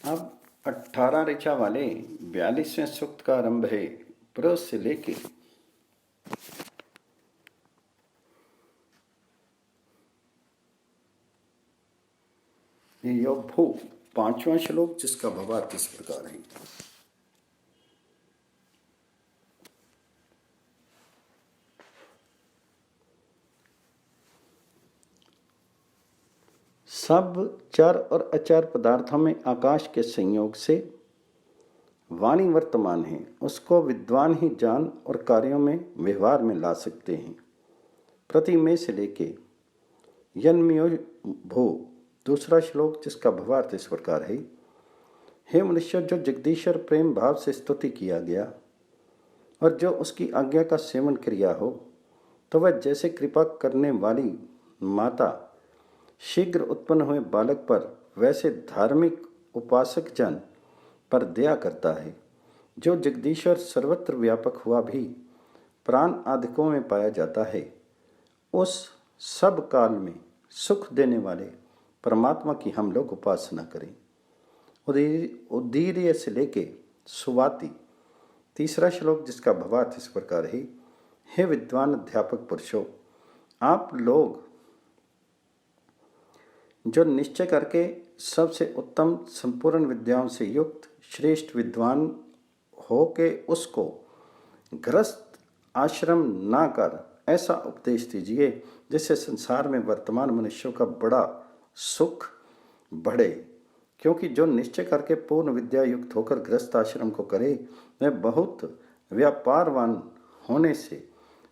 अब 18 ऋचा वाले 42वें सूक्त का आरंभ है। पुरुष से लेके भू 5वां श्लोक, जिसका भावार्थ इस प्रकार है। सब चर और अचर पदार्थों में आकाश के संयोग से वाणी वर्तमान है, उसको विद्वान ही जान और कार्यों में व्यवहार में ला सकते हैं। प्रति में से लेके यन्मयो भू 2 श्लोक, जिसका भावार्थ इस प्रकार है। हे मनुष्य, जो जगदीश्वर प्रेम भाव से स्तुति किया गया और जो उसकी आज्ञा का सेवन किया हो, तो वह जैसे कृपा करने वाली माता शीघ्र उत्पन्न हुए बालक पर, वैसे धार्मिक उपासक जन पर दया करता है। जो जगदीश्वर सर्वत्र व्यापक हुआ भी प्राण आदिकों में पाया जाता है, उस सब काल में सुख देने वाले परमात्मा की हम लोग उपासना करें। उदीर्य से लेके सुवाति 3 श्लोक, जिसका भावार्थ इस प्रकार है। हे विद्वान अध्यापक पुरुषों, आप लोग जो निश्चय करके सबसे उत्तम संपूर्ण विद्याओं से युक्त श्रेष्ठ विद्वान हो के उसको ग्रस्त आश्रम ना कर ऐसा उपदेश दीजिए जिससे संसार में वर्तमान मनुष्यों का बड़ा सुख बढ़े। क्योंकि जो निश्चय करके पूर्ण विद्या युक्त होकर ग्रस्त आश्रम को करे, वह बहुत व्यापारवान होने से,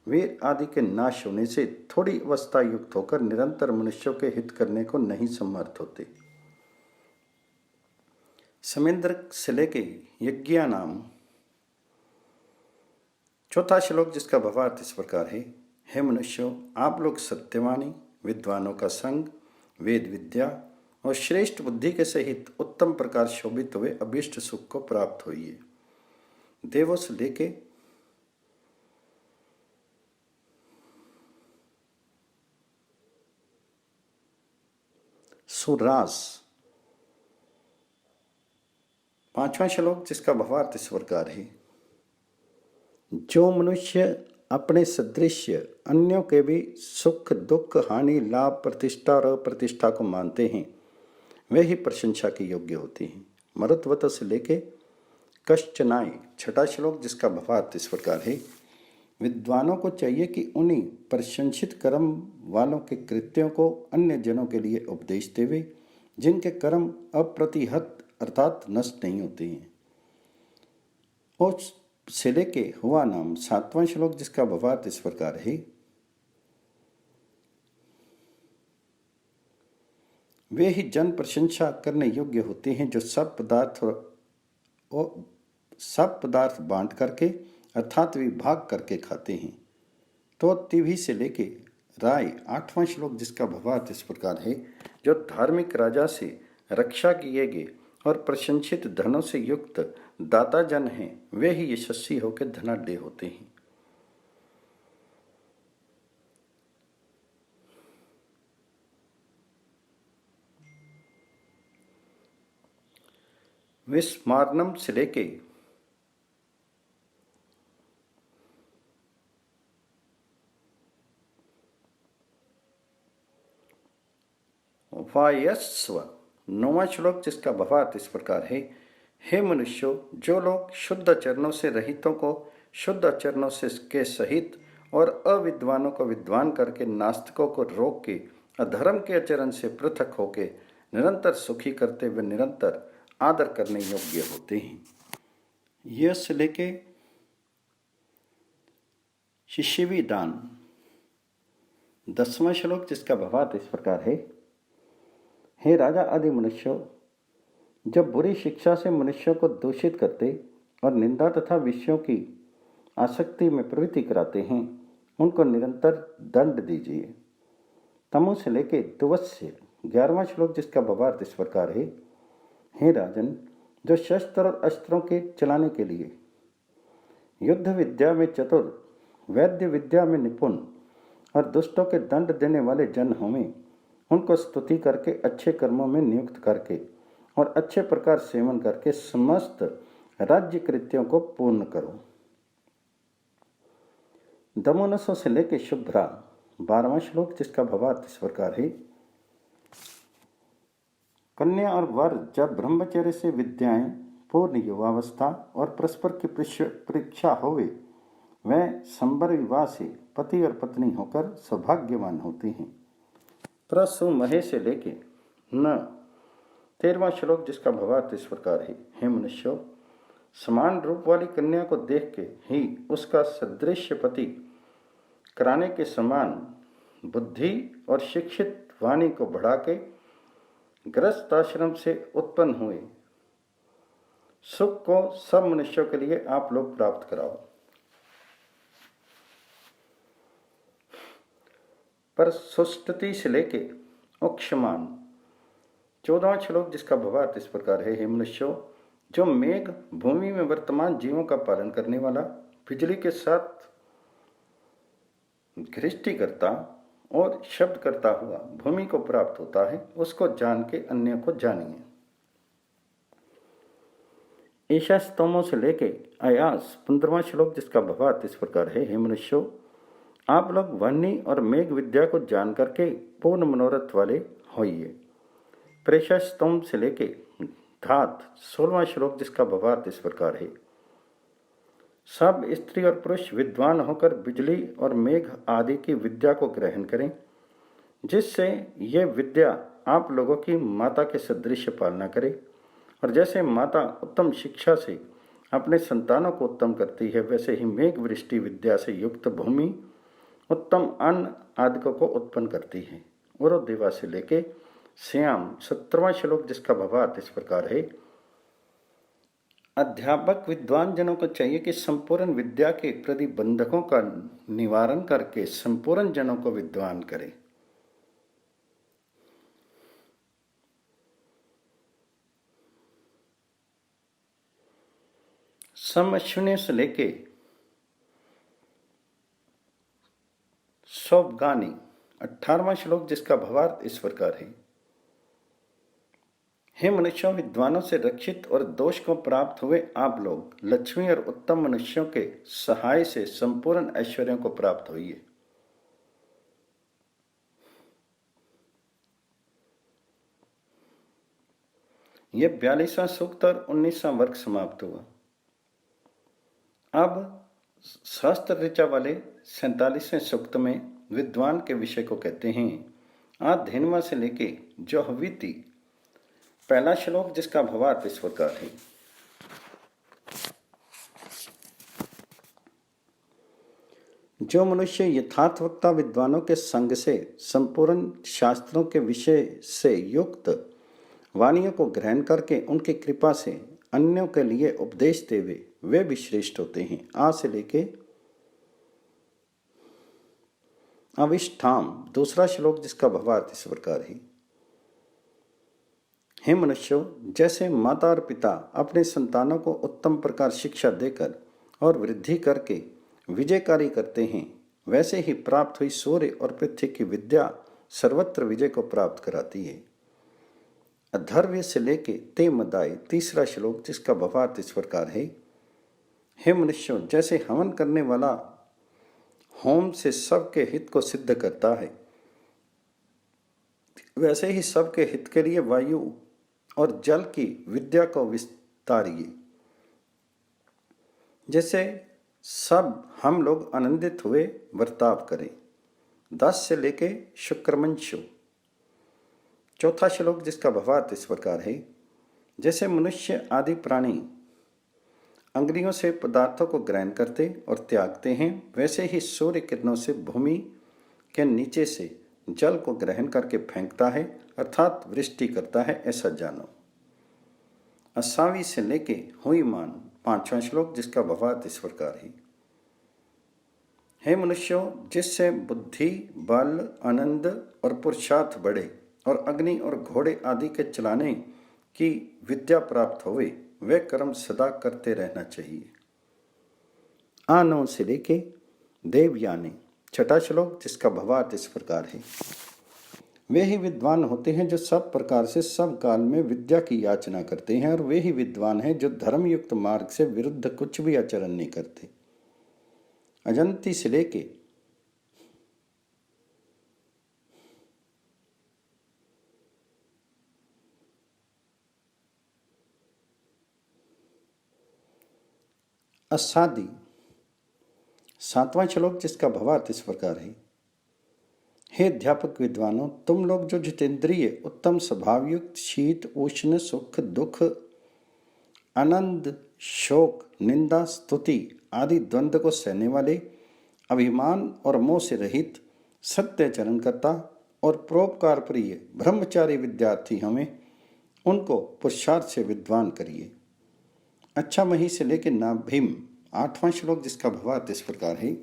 वीर आदि के नाश होने से, थोड़ी अवस्था युक्त होकर निरंतर मनुष्यों के हित करने को नहीं समर्थ होते। समेंद्र से लेके यज्ञा नाम 4 श्लोक, जिसका भावार्थ इस प्रकार है। हे मनुष्यों, आप लोग सत्यवानी, विद्वानों का संग, वेद विद्या और श्रेष्ठ बुद्धि के सहित उत्तम प्रकार शोभित हुए अभीष्ट सुख को प्राप्त होइए। देवों से लेके सुरास 5वां श्लोक, जिसका भावार्थ इस प्रकार है। जो मनुष्य अपने सदृश अन्यों के भी सुख दुख हानि लाभ प्रतिष्ठा और अप्रतिष्ठा को मानते हैं, वे ही प्रशंसा के योग्य होते हैं। मरुत्वत से लेके कश्चनाय 6 श्लोक, जिसका भावार्थ इस प्रकार है। विद्वानों को चाहिए कि उन्हीं प्रशंसित कर्म वालों के कृत्यों को अन्य जनों के लिए उपदेश देवे, जिनके कर्म अप्रतिहत अर्थात नष्ट नहीं होते हैं। और से लेके हुआ नाम 7वां श्लोक, जिसका भावार्थ इस प्रकार है। वे ही जन प्रशंसा करने योग्य होते हैं जो सब पदार्थ बांट करके अर्थात विभाग करके खाते हैं। तो तिभी से लेके राय 8वां श्लोक, जिसका भावार्थ इस प्रकार है। जो धार्मिक राजा से रक्षा किए गए और प्रशंसित धनों से युक्त दाता जन हैं, वे ही यशस्वी होकर धनाढ्य होते हैं। विस्मारणम से लेके वायस्व 9वां श्लोक, जिसका भावार्थ इस प्रकार है। हे मनुष्यों, जो लोग शुद्ध चरणों से रहितों को शुद्ध चरणों से के सहित और अविद्वानों को विद्वान करके नास्तिकों को रोक के अधर्म के आचरण से पृथक होके निरंतर सुखी करते हुए निरंतर आदर करने योग्य होते हैं। यह से लेके शिशिवी दान 10वां श्लोक, जिसका भावार्थ इस प्रकार है। हे राजा आदि मनुष्यों, जब बुरी शिक्षा से मनुष्यों को दूषित करते और निंदा तथा विषयों की आसक्ति में प्रवृत्ति कराते हैं, उनको निरंतर दंड दीजिए। तमो से लेके दुवस्य 11वां श्लोक, जिसका भावार्थ इस प्रकार है। हे राजन, जो शस्त्र और अस्त्रों के चलाने के लिए युद्ध विद्या में चतुर, वैद्य विद्या में निपुण और दुष्टों के दंड देने वाले जन हों, उनको स्तुति करके अच्छे कर्मों में नियुक्त करके और अच्छे प्रकार सेवन करके समस्त राज्य कृत्यों को पूर्ण करो। दमोनसों से लेकर शुभ्रा 12वां श्लोक, जिसका भावार्थ इस प्रकार है। कन्या और वर जब ब्रह्मचर्य से विद्याएं पूर्ण युवावस्था और परस्पर की परीक्षा होवे, वह संबर विवाह से पति और पत्नी होकर सौभाग्यवान होती हैं। प्रसु महे से लेके न 13वां श्लोक, जिसका भावार्थ इस प्रकार है। हे मनुष्यों, समान रूप वाली कन्या को देख के ही उसका सदृश्य पति कराने के समान बुद्धि और शिक्षित वाणी को बढ़ा के गृहस्थ आश्रम से उत्पन्न हुए सुख को सब मनुष्यों के लिए आप लोग प्राप्त कराओ। पर सुष्टि से लेके उक्षमान 14वां श्लोक, जिसका भावार्थ इस प्रकार है। हे मनुष्यों, जो मेघ भूमि में वर्तमान जीवों का पालन करने वाला बिजली के साथ घृष्टि करता और शब्द करता हुआ भूमि को प्राप्त होता है, उसको जान के अन्य को जानिए। ईशा स्तोमों से लेके आयास 15वां श्लोक, जिसका भावार्थ इस प्रकार है। हे मनुष्यों, आप लोग वाणी और मेघ विद्या को जान करके पूर्ण मनोरथ वाले होइए। प्रेषा स्तोम से लेके धात 16वां श्लोक, जिसका भावार्थ इस प्रकार है। सब स्त्री और पुरुष विद्वान होकर बिजली और मेघ आदि की विद्या को ग्रहण करें, जिससे ये विद्या आप लोगों की माता के सदृश पालना करे। और जैसे माता उत्तम शिक्षा से अपने संतानों को उत्तम करती है, वैसे ही मेघ वृष्टि विद्या से युक्त भूमि उत्तम अन्न आदि को उत्पन्न करती है। और देवा से लेके श्याम 17वां श्लोक, जिसका भावार्थ इस प्रकार है। अध्यापक विद्वान जनों को चाहिए कि संपूर्ण विद्या के प्रतिबंधकों का निवारण करके संपूर्ण जनों को विद्वान करे। समशून्य से लेके सौगानी 18वां श्लोक, जिसका भावार्थ इस प्रकार है। हे मनुष्यों, विद्वानों से रक्षित और दोष को प्राप्त हुए आप लोग लक्ष्मी और उत्तम मनुष्यों के सहाय से संपूर्ण ऐश्वर्यों को प्राप्त होइए। यह 42वां सूक्त और 19वां वर्ग समाप्त हुआ। अब शास्त्र ऋचा वाले 47वें सूक्त में विद्वान के विषय को कहते हैं। आधेनवा से लेके जो हवीति पहला श्लोक, जिसका भावार्थ इस प्रकार है। जो मनुष्य यथार्थवक्ता विद्वानों के संग से संपूर्ण शास्त्रों के विषय से युक्त वाणियों को ग्रहण करके उनकी कृपा से अन्यों के लिए उपदेश देवे, वे भी श्रेष्ठ होते हैं। आ से लेके अविष्ठाम 2 श्लोक, जिसका भावार्थ इस प्रकार है। हे मनुष्यों, जैसे माता और पिता अपने संतानों को उत्तम प्रकार शिक्षा देकर और वृद्धि करके विजयकारी करते हैं, वैसे ही प्राप्त हुई सूर्य और पृथ्वी की विद्या सर्वत्र विजय को प्राप्त कराती है। अधर्व्य से लेके ते मदाय 3 श्लोक, जिसका भावार्थ इस प्रकार है। हे मनुष्यों, जैसे हवन करने वाला होम से सबके हित को सिद्ध करता है, वैसे ही सबके हित के लिए वायु और जल की विद्या को विस्तारिए, जैसे सब हम लोग आनंदित हुए बर्ताव करें। 10 से लेके शुक्रमंशु 4 श्लोक, जिसका भावार्थ इस प्रकार है। जैसे मनुष्य आदि प्राणी अंग्रियों से पदार्थों को ग्रहण करते और त्यागते हैं, वैसे ही सूर्य किरणों से भूमि के नीचे से जल को ग्रहण करके फेंकता है, अर्थात वृष्टि करता है, ऐसा जानो। 80 से लेके हुई मान 5वां श्लोक, जिसका भावार्थ इस प्रकार है। हे मनुष्यों, जिससे बुद्धि, बल, आनंद और पुरुषार्थ बढ़े और अग्नि और घोड़े आदि के चलाने की विद्या प्राप्त होवे, वे कर्म सदा करते रहना चाहिए। आनो से लेके देवयानी 6 श्लोक, जिसका भावार्थ इस प्रकार है। वे ही विद्वान होते हैं जो सब प्रकार से सब काल में विद्या की याचना करते हैं, और वे ही विद्वान हैं जो धर्मयुक्त मार्ग से विरुद्ध कुछ भी आचरण नहीं करते। अजंती से लेके असादी 7वां श्लोक, जिसका भावार्थ इस प्रकार है। हे अध्यापक विद्वानों, तुम लोग जो जितेंद्रिय, उत्तम स्वभावयुक्त, शीत उष्ण, सुख दुख, आनंद, शोक, निंदा, स्तुति आदि द्वंद्व को सहने वाले, अभिमान और मोह से रहित, सत्य चरण करता और परोपकार प्रिय ब्रह्मचारी विद्यार्थी हमें, उनको पुरुषार्थ से विद्वान करिए। अच्छा मही से लेकर नाभिम 8वां श्लोक, जिसका भावार्थ इस प्रकार है।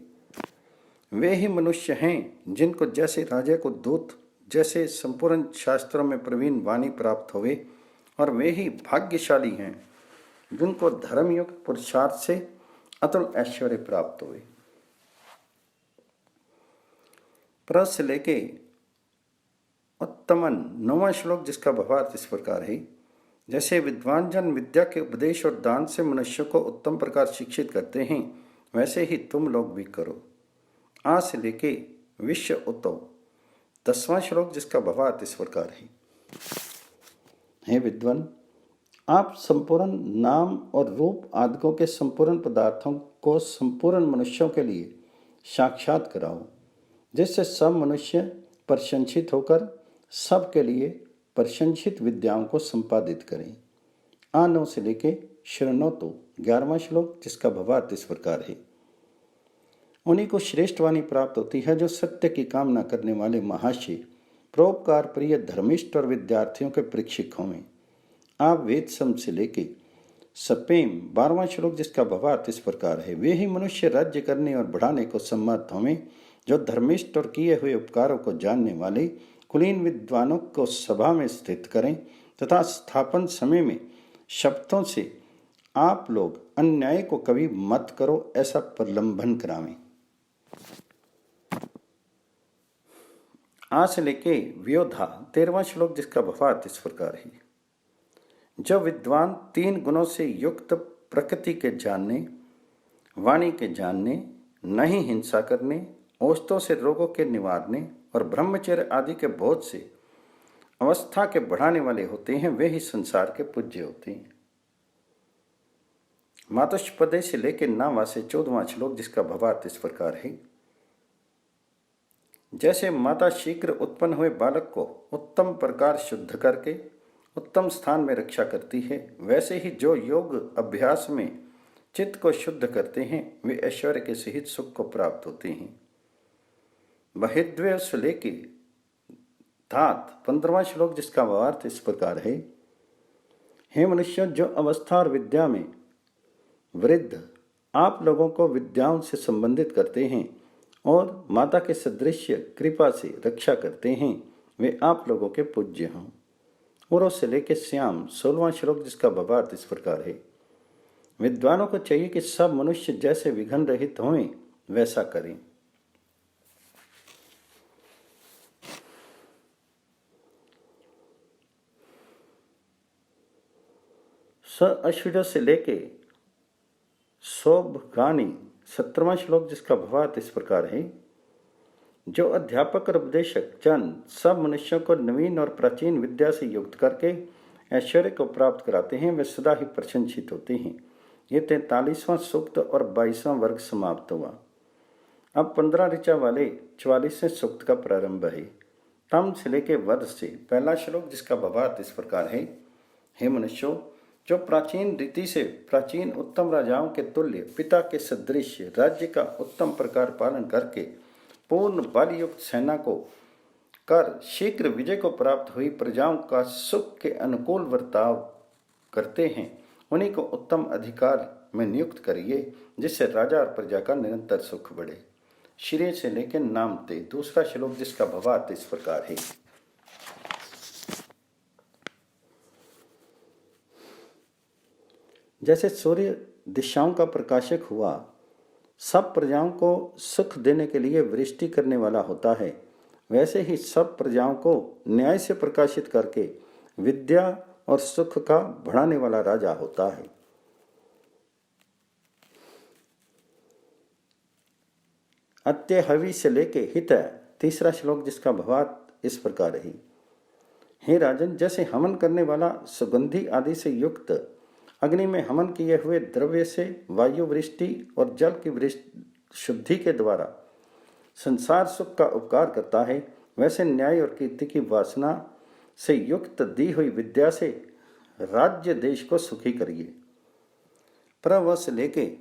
वे ही मनुष्य हैं जिनको जैसे राजा को दूत, जैसे संपूर्ण शास्त्रों में प्रवीण वाणी प्राप्त हुए, और वे ही भाग्यशाली हैं जिनको धर्मयुक्त पुरुषार्थ से अतुल ऐश्वर्य प्राप्त हुए। प्र से लेके उत्तमन 9वां श्लोक, जिसका भावार्थ इस प्रकार है। जैसे विद्वान जन विद्या के उपदेश और दान से मनुष्य को उत्तम प्रकार शिक्षित करते हैं, वैसे ही तुम लोग भी करो। आ से लेके विश्व उतो 10वां श्लोक, जिसका भावार्थ इस प्रकार है। हे विद्वान, आप संपूर्ण नाम और रूप आदिकों के संपूर्ण पदार्थों को संपूर्ण मनुष्यों के लिए साक्षात कराओ, जिससे सब मनुष्य प्रशंसित होकर सबके लिए प्रशंसित विद्याओं को संपादित करें। आनो से लेके शरणोतो 11वां श्लोक, जिसका भावार्थ इस प्रकार है। उन्हीं को श्रेष्ठ वाणी प्राप्त होती है जो सत्य की कामना करने वाले महाशय, परोपकार प्रिय, धर्मिष्ठ और विद्यार्थियों के परीक्षक हों। आप वेद सम से लेके सपेम 12वां श्लोक, जिसका भावार्थ इस प्रकार है। वे ही मनुष्य राज्य करने और बढ़ाने को सम्मत हों जो धर्मिष्ठ और किए हुए उपकारों को जानने वाले कुलीन विद्वानों को सभा में स्थित करें, तथा स्थापन समय में शब्दों से आप लोग अन्याय को कभी मत करो ऐसा प्रलंबन करावें। आ से लेके व्योधा 13वां श्लोक, जिसका भावार्थ इस प्रकार है। जो विद्वान 3 गुणों से युक्त प्रकृति के जानने, वाणी के जानने, नहीं हिंसा करने, औषधों से रोगों के निवारने और ब्रह्मचर्य आदि के बोध से अवस्था के बढ़ाने वाले होते हैं, वे ही संसार के पूज्य होते हैं। मातुष्पदे से लेकर 9वां से 14वां श्लोक, जिसका भावार्थ इस प्रकार है। जैसे माता शीघ्र उत्पन्न हुए बालक को उत्तम प्रकार शुद्ध करके उत्तम स्थान में रक्षा करती है, वैसे ही जो योग अभ्यास में चित्त को शुद्ध करते हैं, वे ऐश्वर्य के सहित सुख को प्राप्त होते हैं। बहिद्वय से लेके धात 15वां श्लोक, जिसका भावार्थ इस प्रकार है। हे मनुष्यों, जो अवस्था और विद्या में वृद्ध आप लोगों को विद्याओं से संबंधित करते हैं और माता के सदृश कृपा से रक्षा करते हैं, वे आप लोगों के पूज्य हों। और से लेके श्याम 16वां श्लोक, जिसका भावार्थ इस प्रकार है। विद्वानों को चाहिए कि सब मनुष्य जैसे विघ्न रहित हों वैसा करें। स अश्विन से लेके शोभगानी 17वां श्लोक, जिसका भावार्थ इस प्रकार है। जो अध्यापक और उपदेशक जन सब मनुष्यों को नवीन और प्राचीन विद्या से युक्त करके ऐश्वर्य को प्राप्त कराते हैं, वे सदा ही प्रशंसित होते हैं। ये 43वां सूक्त और 22वां वर्ग समाप्त हुआ। अब 15 ऋचा वाले 44वें सूक्त का प्रारंभ है। तम से लेके वध से पहला श्लोक, जिसका भावार्थ इस प्रकार है। हे मनुष्यों, जो प्राचीन रीति से प्राचीन उत्तम राजाओं के तुल्य पिता के सदृश राज्य का उत्तम प्रकार पालन करके पूर्ण बल युक्त सेना को कर शीघ्र विजय को प्राप्त हुई प्रजाओं का सुख के अनुकूल वर्ताव करते हैं, उन्हीं को उत्तम अधिकार में नियुक्त करिए, जिससे राजा और प्रजा का निरंतर सुख बढ़े। श्रेय से लेकर नामते दूसरा श्लोक, जिसका भावार्थ इस प्रकार है। जैसे सूर्य दिशाओं का प्रकाशक हुआ सब प्रजाओं को सुख देने के लिए वृष्टि करने वाला होता है, वैसे ही सब प्रजाओं को न्याय से प्रकाशित करके विद्या और सुख का बढ़ाने वाला राजा होता है। अत्यहवि से लेके हित, तीसरा श्लोक जिसका भावार्थ इस प्रकार है। हे राजन, जैसे हवन करने वाला सुगंधि आदि से युक्त अग्नि में हवन किए हुए द्रव्य से वायु वृष्टि और जल की शुद्धि के द्वारा संसार सुख का उपकार करता है, वैसे न्याय और कीर्ति की वासना से युक्त दी हुई विद्या से राज्य देश को सुखी करिए। प्रव से लेके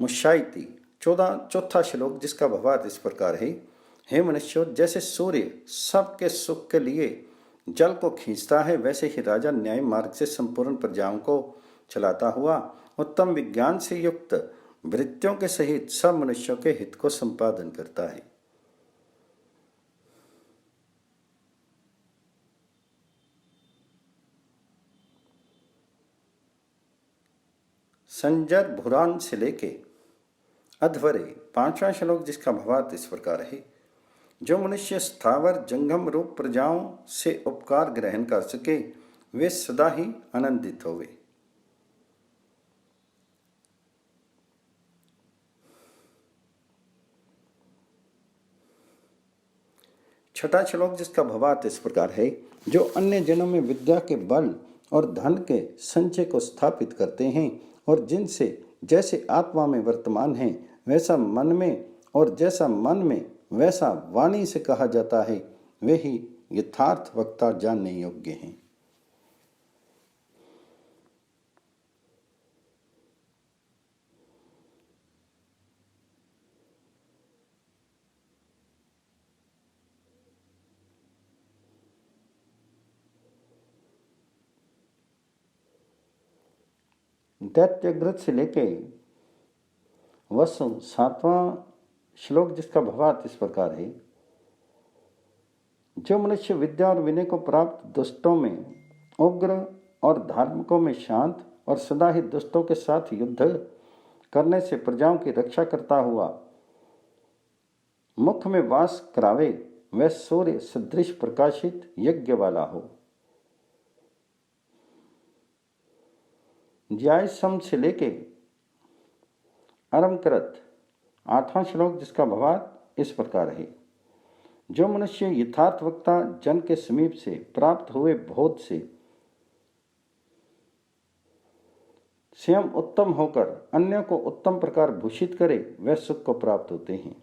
मुशाइती, चौथा श्लोक जिसका भावार्थ इस प्रकार है। हे मनुष्यों, जैसे सूर्य सबके सुख के लिए जल को खींचता है, वैसे ही राजा न्याय मार्ग से संपूर्ण प्रजाओं को चलाता हुआ उत्तम विज्ञान से युक्त वृत्तियों के सहित सब मनुष्यों के हित को संपादन करता है। संजर भुरान से लेके अध्वरे, पांचवा श्लोक जिसका भावार्थ इस प्रकार है। जो मनुष्य स्थावर जंगम रूप प्रजाओं से उपकार ग्रहण कर सके, वे सदा ही आनंदित होवे। छठा श्लोक जिसका भावार्थ इस प्रकार है। जो अन्य जनों में विद्या के बल और धन के संचय को स्थापित करते हैं और जिनसे जैसे आत्मा में वर्तमान है वैसा मन में और जैसा मन में वैसा वाणी से कहा जाता है, वे ही यथार्थ वक्ता जानने योग्य हैं। दैत्यग्रत से लेके वसु, सातवां श्लोक जिसका भावार्थ इस प्रकार है। जो मनुष्य विद्या और विनय को प्राप्त दुष्टों में उग्र और धार्मिकों में शांत और सदा ही दुष्टों के साथ युद्ध करने से प्रजाओं की रक्षा करता हुआ मुख में वास करावे, वह सूर्य सदृश प्रकाशित यज्ञ वाला हो। ज्याय सम से लेके अरमकृत, आठवां श्लोक जिसका भावार्थ इस प्रकार है। जो मनुष्य यथार्थ वक्ता जन के समीप से प्राप्त हुए बोध से स्वयं उत्तम होकर अन्य को उत्तम प्रकार भूषित करे, वह सुख को प्राप्त होते हैं।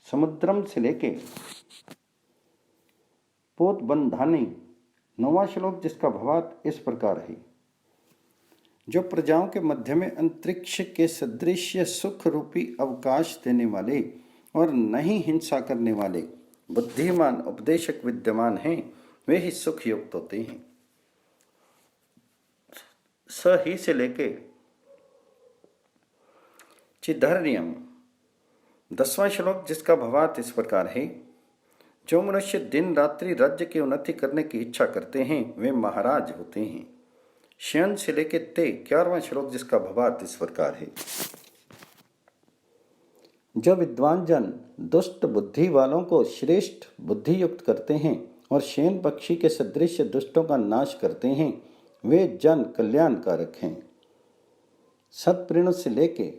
समुद्रम से लेके पोत बंधानी, नौवां श्लोक जिसका भावार्थ इस प्रकार है। जो प्रजाओं के मध्य में अंतरिक्ष के सदृश सुख रूपी अवकाश देने वाले और नहीं हिंसा करने वाले बुद्धिमान उपदेशक विद्यमान हैं, वे ही सुख युक्त होते हैं। स ही से लेके चिद्धर्यम, 10वां श्लोक जिसका भावार्थ इस प्रकार है। जो मनुष्य दिन रात्रि राज्य की उन्नति करने की इच्छा करते हैं, वे महाराज होते हैं। शयन से लेके ते, 11वां श्लोक जिसका भावार्थ इस प्रकार है। जो विद्वान जन दुष्ट बुद्धि वालों को श्रेष्ठ बुद्धि युक्त करते हैं और शयन पक्षी के सदृश दुष्टों का नाश करते हैं, वे जन कल्याणकारक हैं। सत्प्रेणु से लेके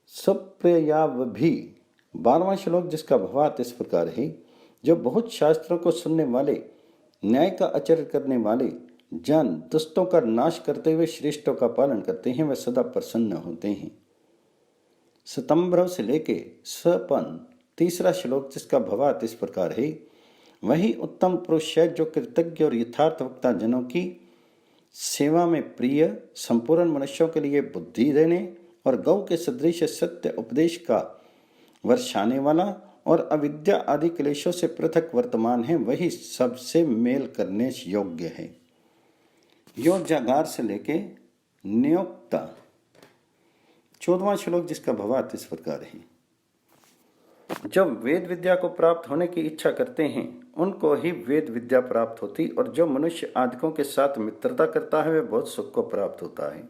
सुप्रयावभि, 12वां श्लोक जिसका भावार्थ इस प्रकार है। जो बहुत शास्त्रों को सुनने वाले, न्याय का आचरण करने वाले जन दुष्टों का नाश करते हुए श्रेष्ठों का पालन करते हैं, वे सदा प्रसन्न होते हैं। सितंबर से लेके सपन, 3रा श्लोक जिसका भावार्थ इस प्रकार है। वही उत्तम पुरुष है जो कृतज्ञ और यथार्थ वक्ता जनों की सेवा में प्रिय, संपूर्ण मनुष्यों के लिए बुद्धि देने और गौ के सदृश सत्य उपदेश का वर्षाने वाला और अविद्या आदि क्लेशों से पृथक वर्तमान है, वही सबसे मेल करने योग्य है। योजागार से लेके नियोक्ता, 14वां श्लोक जिसका भावार्थ इस प्रकार है। जो वेद विद्या को प्राप्त होने की इच्छा करते हैं, उनको ही वेद विद्या प्राप्त होती, और जो मनुष्य आदिकों के साथ मित्रता करता है, वह बहुत सुख को प्राप्त होता है।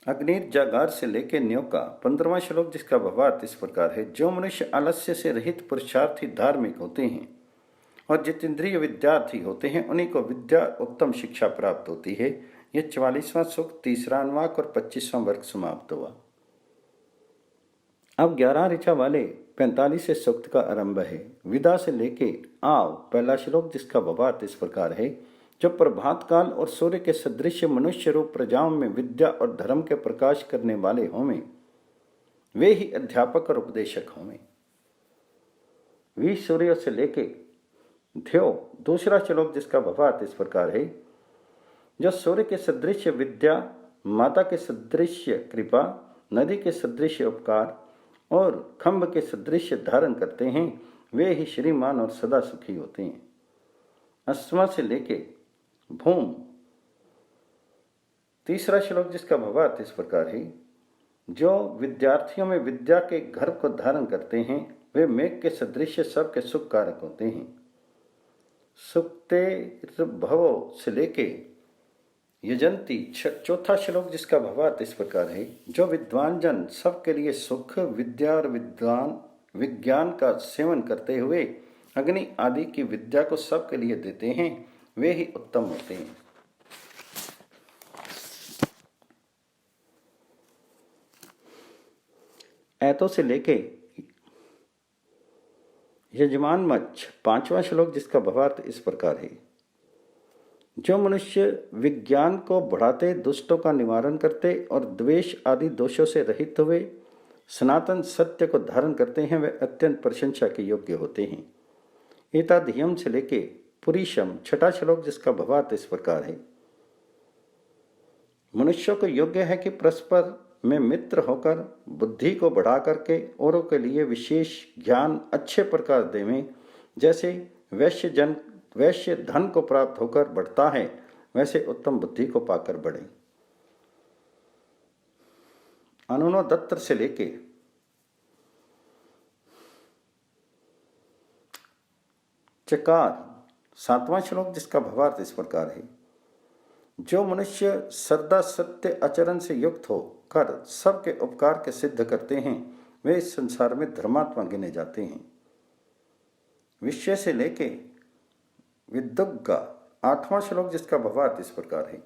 अग्निर्जागार से लेकर न्यों का 15वां श्लोक, जिसका भावार्थ इस प्रकार है। जो मनुष्य आलस्य से रहित पुरुषार्थी धार्मिक होते हैं और जितेंद्रिय विद्यार्थी होते हैं, उन्हीं को विद्या उत्तम शिक्षा प्राप्त होती है। यह 44वां सूक्त, तीसरा अनुवाक और 25वां वर्ग समाप्त हुआ। अब 11 ऋचा वाले 45वें सूक्त का आरंभ है। विदा से लेके आव, पहला श्लोक, जिसका भावार्थ इस प्रकार है। जो प्रभात काल और सूर्य के सदृश मनुष्य रूप प्रजाओं में विद्या और धर्म के प्रकाश करने वाले होंगे, वे ही अध्यापक और उपदेशक होंगे। वी सूर्य से लेके ध्यो, दूसरा श्लोक, जिसका भावार्थ इस प्रकार है। जो सूर्य के सदृश विद्या, माता के सदृश कृपा, नदी के सदृश उपकार और खंभ के सदृश धारण करते हैं, वे ही श्रीमान और सदा सुखी होते हैं। अस्मा से लेके भूम, तीसरा श्लोक, जिसका भावार्थ इस प्रकार है। जो विद्यार्थियों में विद्या के गर्भ को धारण करते हैं, वे मेघ के सदृश सबके सुख कारक होते हैं। सुक्ते भवो से लेके यजंती, चौथा श्लोक, जिसका भावार्थ इस प्रकार है। जो विद्वान जन सबके लिए सुख, विद्या और विज्ञान का सेवन करते हुए अग्नि आदि की विद्या को सबके लिए देते हैं, वे ही उत्तम होते हैं। ऐतों से लेके यजमान मच्छ, 5वां श्लोक, जिसका भावार्थ इस प्रकार है। जो मनुष्य विज्ञान को बढ़ाते, दुष्टों का निवारण करते और द्वेष आदि दोषों से रहित हुए सनातन सत्य को धारण करते हैं, वे अत्यंत प्रशंसा के योग्य होते हैं। एताधियम से लेके पुरीशम, छठा श्लोक, जिसका भावार्थ इस प्रकार है। मनुष्यों को योग्य है कि परस्पर में मित्र होकर बुद्धि को बढ़ा करके औरों के लिए विशेष ज्ञान अच्छे प्रकार देवें। जैसे वैश्य धन को प्राप्त होकर बढ़ता है, वैसे उत्तम बुद्धि को पाकर बढ़े। अनुनोदत्र से लेके चकार, 7वां श्लोक, जिसका भावार्थ इस प्रकार है। जो मनुष्य श्रद्धा सत्य आचरण से युक्त होकर सबके उपकार के सिद्ध करते हैं, वे इस संसार में धर्मात्मा गिने जाते हैं। विषय से लेके विद्युग्गा, 8वां श्लोक, जिसका भावार्थ इस प्रकार है।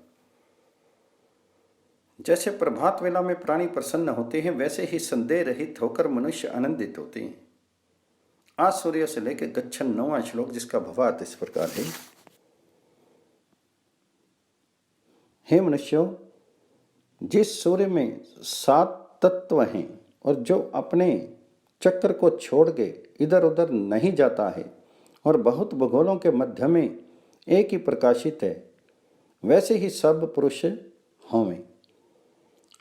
जैसे प्रभात वेला में प्राणी प्रसन्न होते हैं, वैसे ही संदेह रहित होकर मनुष्य आनंदित होते हैं। आज सूर्य से लेकर गच्छन, 9वां श्लोक, जिसका भावार्थ इस प्रकार है। हे मनुष्यों, जिस सूर्य में 7 तत्व हैं और जो अपने चक्र को छोड़ के इधर उधर नहीं जाता है और बहुत भूगोलों के मध्य में एक ही प्रकाशित है, वैसे ही सब पुरुष होंगे।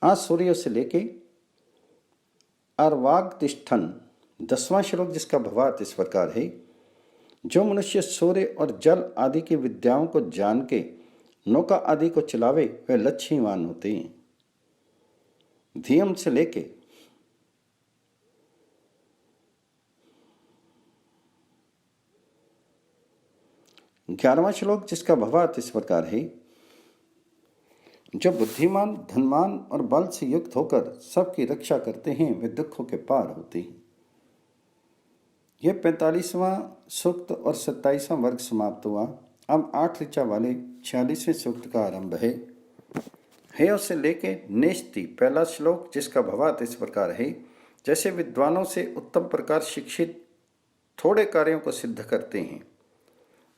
आज सूर्य से लेके अर्वाग्तिष्ठन, 10वां श्लोक, जिसका भावार्थ इस प्रकार है। जो मनुष्य सूर्य और जल आदि की विद्याओं को जान के नौका आदि को चलावे, वे लक्ष्मीवान होते हैं। धियम से लेके 11वां श्लोक, जिसका भावार्थ इस प्रकार है। जो बुद्धिमान, धनवान और बल से युक्त होकर सबकी रक्षा करते हैं, वे दुखों के पार होते हैं। यह 45वां सूक्त और 27वां वर्ग समाप्त हुआ। अब 8 ऋचा वाले 46वें सूक्त का आरंभ है। हेय से लेके नेस्ति, पहला श्लोक, जिसका भावार्थ इस प्रकार है। जैसे विद्वानों से उत्तम प्रकार शिक्षित थोड़े कार्यों को सिद्ध करते हैं,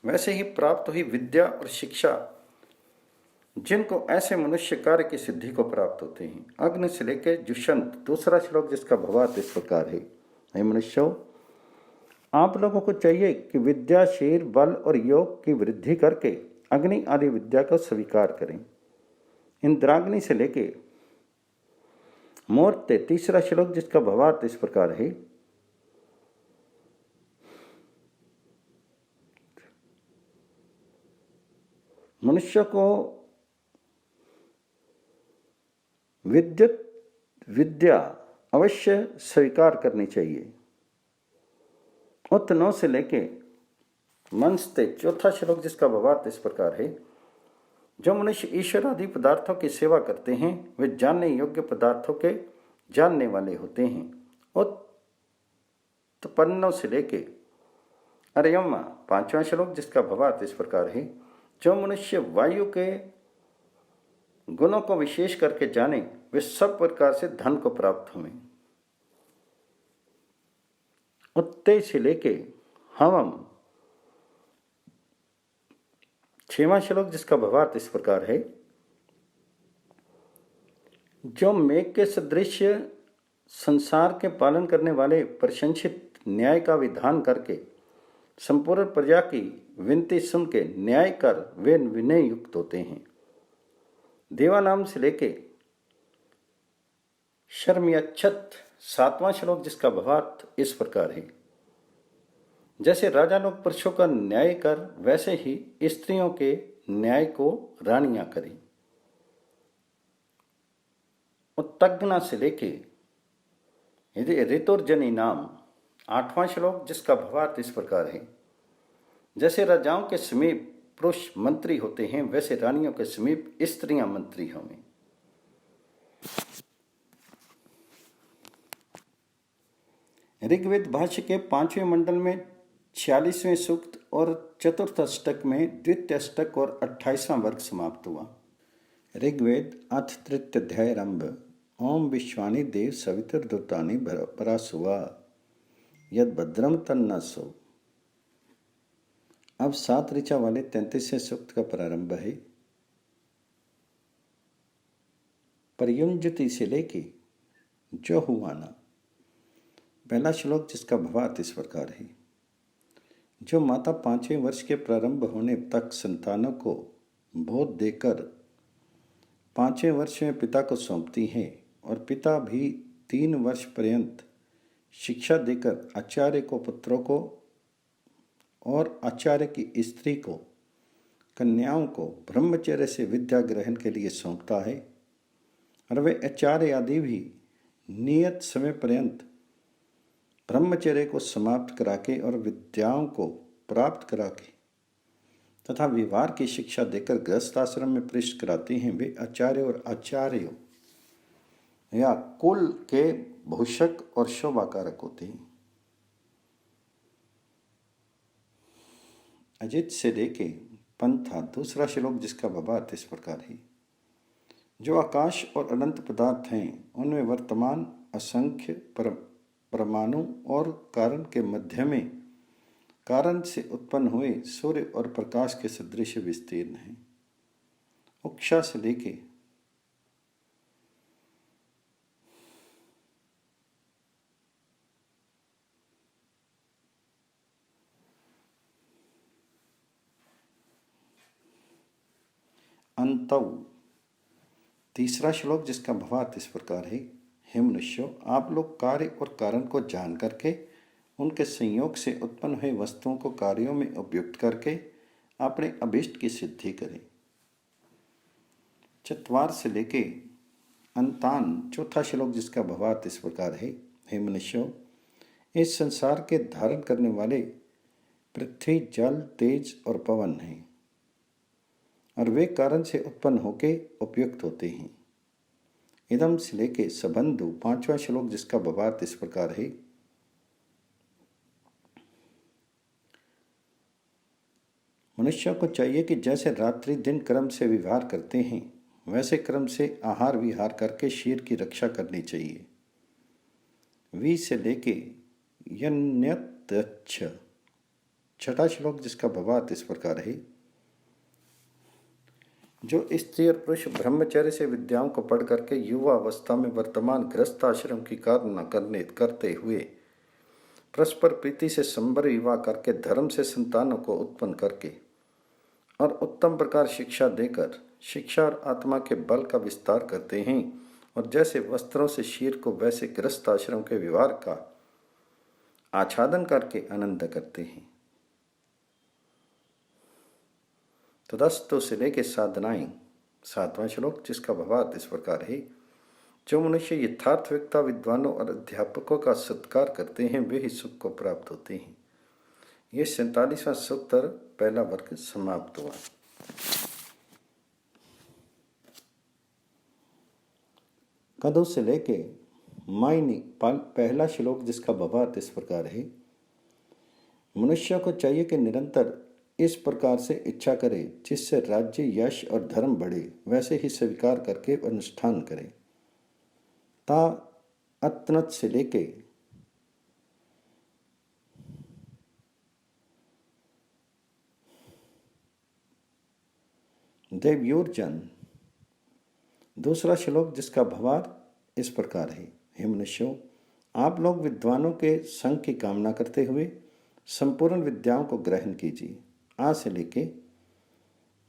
वैसे ही प्राप्त हुई विद्या और शिक्षा जिनको ऐसे मनुष्य कार्य की सिद्धि को प्राप्त होते हैं। अग्नि से लेकर जुषंत, दूसरा श्लोक, जिसका भावार्थ इस प्रकार है। हे मनुष्यों, आप लोगों को चाहिए कि विद्या, शील, बल और योग की वृद्धि करके अग्नि आदि विद्या को स्वीकार करें। इंद्राग्नि से लेके मूर्ते, तीसरा श्लोक, जिसका भावार्थ इस प्रकार है। मनुष्य को विद्या अवश्य स्वीकार करनी चाहिए। उत 9 से लेके मंस्ते, चौथा श्लोक, जिसका भावार्थ इस प्रकार है। जो मनुष्य ईश्वर आदि पदार्थों की सेवा करते हैं वे जानने योग्य पदार्थों के जानने वाले होते हैं। उत्पन्नों से लेके अरे पांचवा श्लोक, जिसका भावार्थ इस प्रकार है। जो मनुष्य वायु के गुणों को विशेष करके जाने वे सब प्रकार से धन को प्राप्त हुए। उत्ते से लेके हवम, छठवां श्लोक, जिसका भावार्थ इस प्रकार है। जो मेघ के सदृश संसार के पालन करने वाले प्रशंसित न्याय का विधान करके संपूर्ण प्रजा की विनती सुन के न्याय कर वे विनय युक्त होते हैं। देवानाम से लेके शर्मयच्छत, सातवां श्लोक, जिसका भावार्थ इस प्रकार है। जैसे राजा लोग पुरुषों का न्याय कर वैसे ही स्त्रियों के न्याय को रानियां करें। उत्तग्ना से लेके ऋतुर्जनी नाम, आठवां श्लोक, जिसका भावार्थ इस प्रकार है। जैसे राजाओं के समीप पुरुष मंत्री होते हैं वैसे रानियों के समीप स्त्रियां मंत्री होंगे। ऋग्वेद भाष्य के 5वें मंडल में 46वें सूक्त और चतुर्थ अष्टक में द्वितीय अष्टक और 28वां वर्ग समाप्त हुआ। ऋग्वेद अथ तृतीय अध्यायारंभ। ओम विश्वानि देव सवितुर्दुतानि परासुवा यद भद्रम तन्नसो। अब 7 ऋचा वाले 33वें सूक्त का प्रारंभ है। पर्युंजति से लेके जो हुआना, पहला श्लोक, जिसका भावार्थ इस प्रकार है। जो माता 5वें वर्ष के प्रारंभ होने तक संतानों को बोध देकर 5वें वर्ष में पिता को सौंपती है और पिता भी 3 वर्ष पर्यंत शिक्षा देकर आचार्य को पुत्रों को और आचार्य की स्त्री को, कन्याओं को ब्रह्मचर्य से विद्या ग्रहण के लिए सौंपता है और वे आचार्य आदि भी नियत समय पर्यंत ब्रह्मचर्य को समाप्त करा के और विद्याओं को प्राप्त करा के तथा व्यवहार की शिक्षा देकर गृहस्थ आश्रम में प्रवेश कराते हैं, वे आचार्य और आचार्यों या कुल के भूषक और शोभाकारक होते हैं। अजित से लेके पंथा, दूसरा श्लोक, जिसका भावार्थ इस प्रकार है। जो आकाश और अनंत पदार्थ हैं उनमें वर्तमान असंख्य परमाणु और कारण के मध्य में कारण से उत्पन्न हुए सूर्य और प्रकाश के सदृश विस्तीर्ण है। उक्षा से लेके अंतौ, तीसरा श्लोक, जिसका भावार्थ इस प्रकार है। हे मनुष्यों, आप लोग कार्य और कारण को जान करके उनके संयोग से उत्पन्न हुए वस्तुओं को कार्यों में उपयुक्त करके अपने अभिष्ट की सिद्धि करें। चतवार से लेके अंतान, चौथा श्लोक, जिसका भावार्थ इस प्रकार है। हे मनुष्यों, इस संसार के धारण करने वाले पृथ्वी, जल, तेज और पवन हैं और वे कारण से उत्पन्न होके उपयुक्त होते हैं। इदम से लेके सबंधु, पांचवा श्लोक, जिसका भावार्थ इस प्रकार है। मनुष्यों को चाहिए कि जैसे रात्रि दिन क्रम से विहार करते हैं वैसे क्रम से आहार विहार करके शरीर की रक्षा करनी चाहिए। वी से लेके यन्यतच्छ, छठा श्लोक, जिसका भावार्थ इस प्रकार है। जो स्त्री और पुरुष ब्रह्मचर्य से विद्याओं को पढ़ करके युवा अवस्था में वर्तमान गृहस्थ आश्रम की कामना करते हुए परस्पर प्रीति से संबर विवाह करके धर्म से संतानों को उत्पन्न करके और उत्तम प्रकार शिक्षा देकर शिक्षा और आत्मा के बल का विस्तार करते हैं और जैसे वस्त्रों से शीर को वैसे गृहस्थ आश्रम के व्यवहार का आच्छादन करके आनंद करते हैं। तदस्तु से लेके साधनाएं, सातवां श्लोक, जिसका भावार्थ इस प्रकार है। जो मनुष्य यथार्थ व्यक्ता विद्वानों और अध्यापकों का सत्कार करते हैं वे ही सुख को प्राप्त होते हैं। ये 47वां सूत्र पहला वर्ग समाप्त हुआ। कदों से लेके मायनी पहला श्लोक जिसका भावार्थ इस प्रकार है। मनुष्य को चाहिए कि निरंतर इस प्रकार से इच्छा करे जिससे राज्य, यश और धर्म बढ़े, वैसे ही स्वीकार करके अनुष्ठान करे। ता अतनत से लेके देवयोर्जन दूसरा श्लोक जिसका भावार्थ इस प्रकार है। हे मनुष्यों, आप लोग विद्वानों के संग की कामना करते हुए संपूर्ण विद्याओं को ग्रहण कीजिए। आ से लेके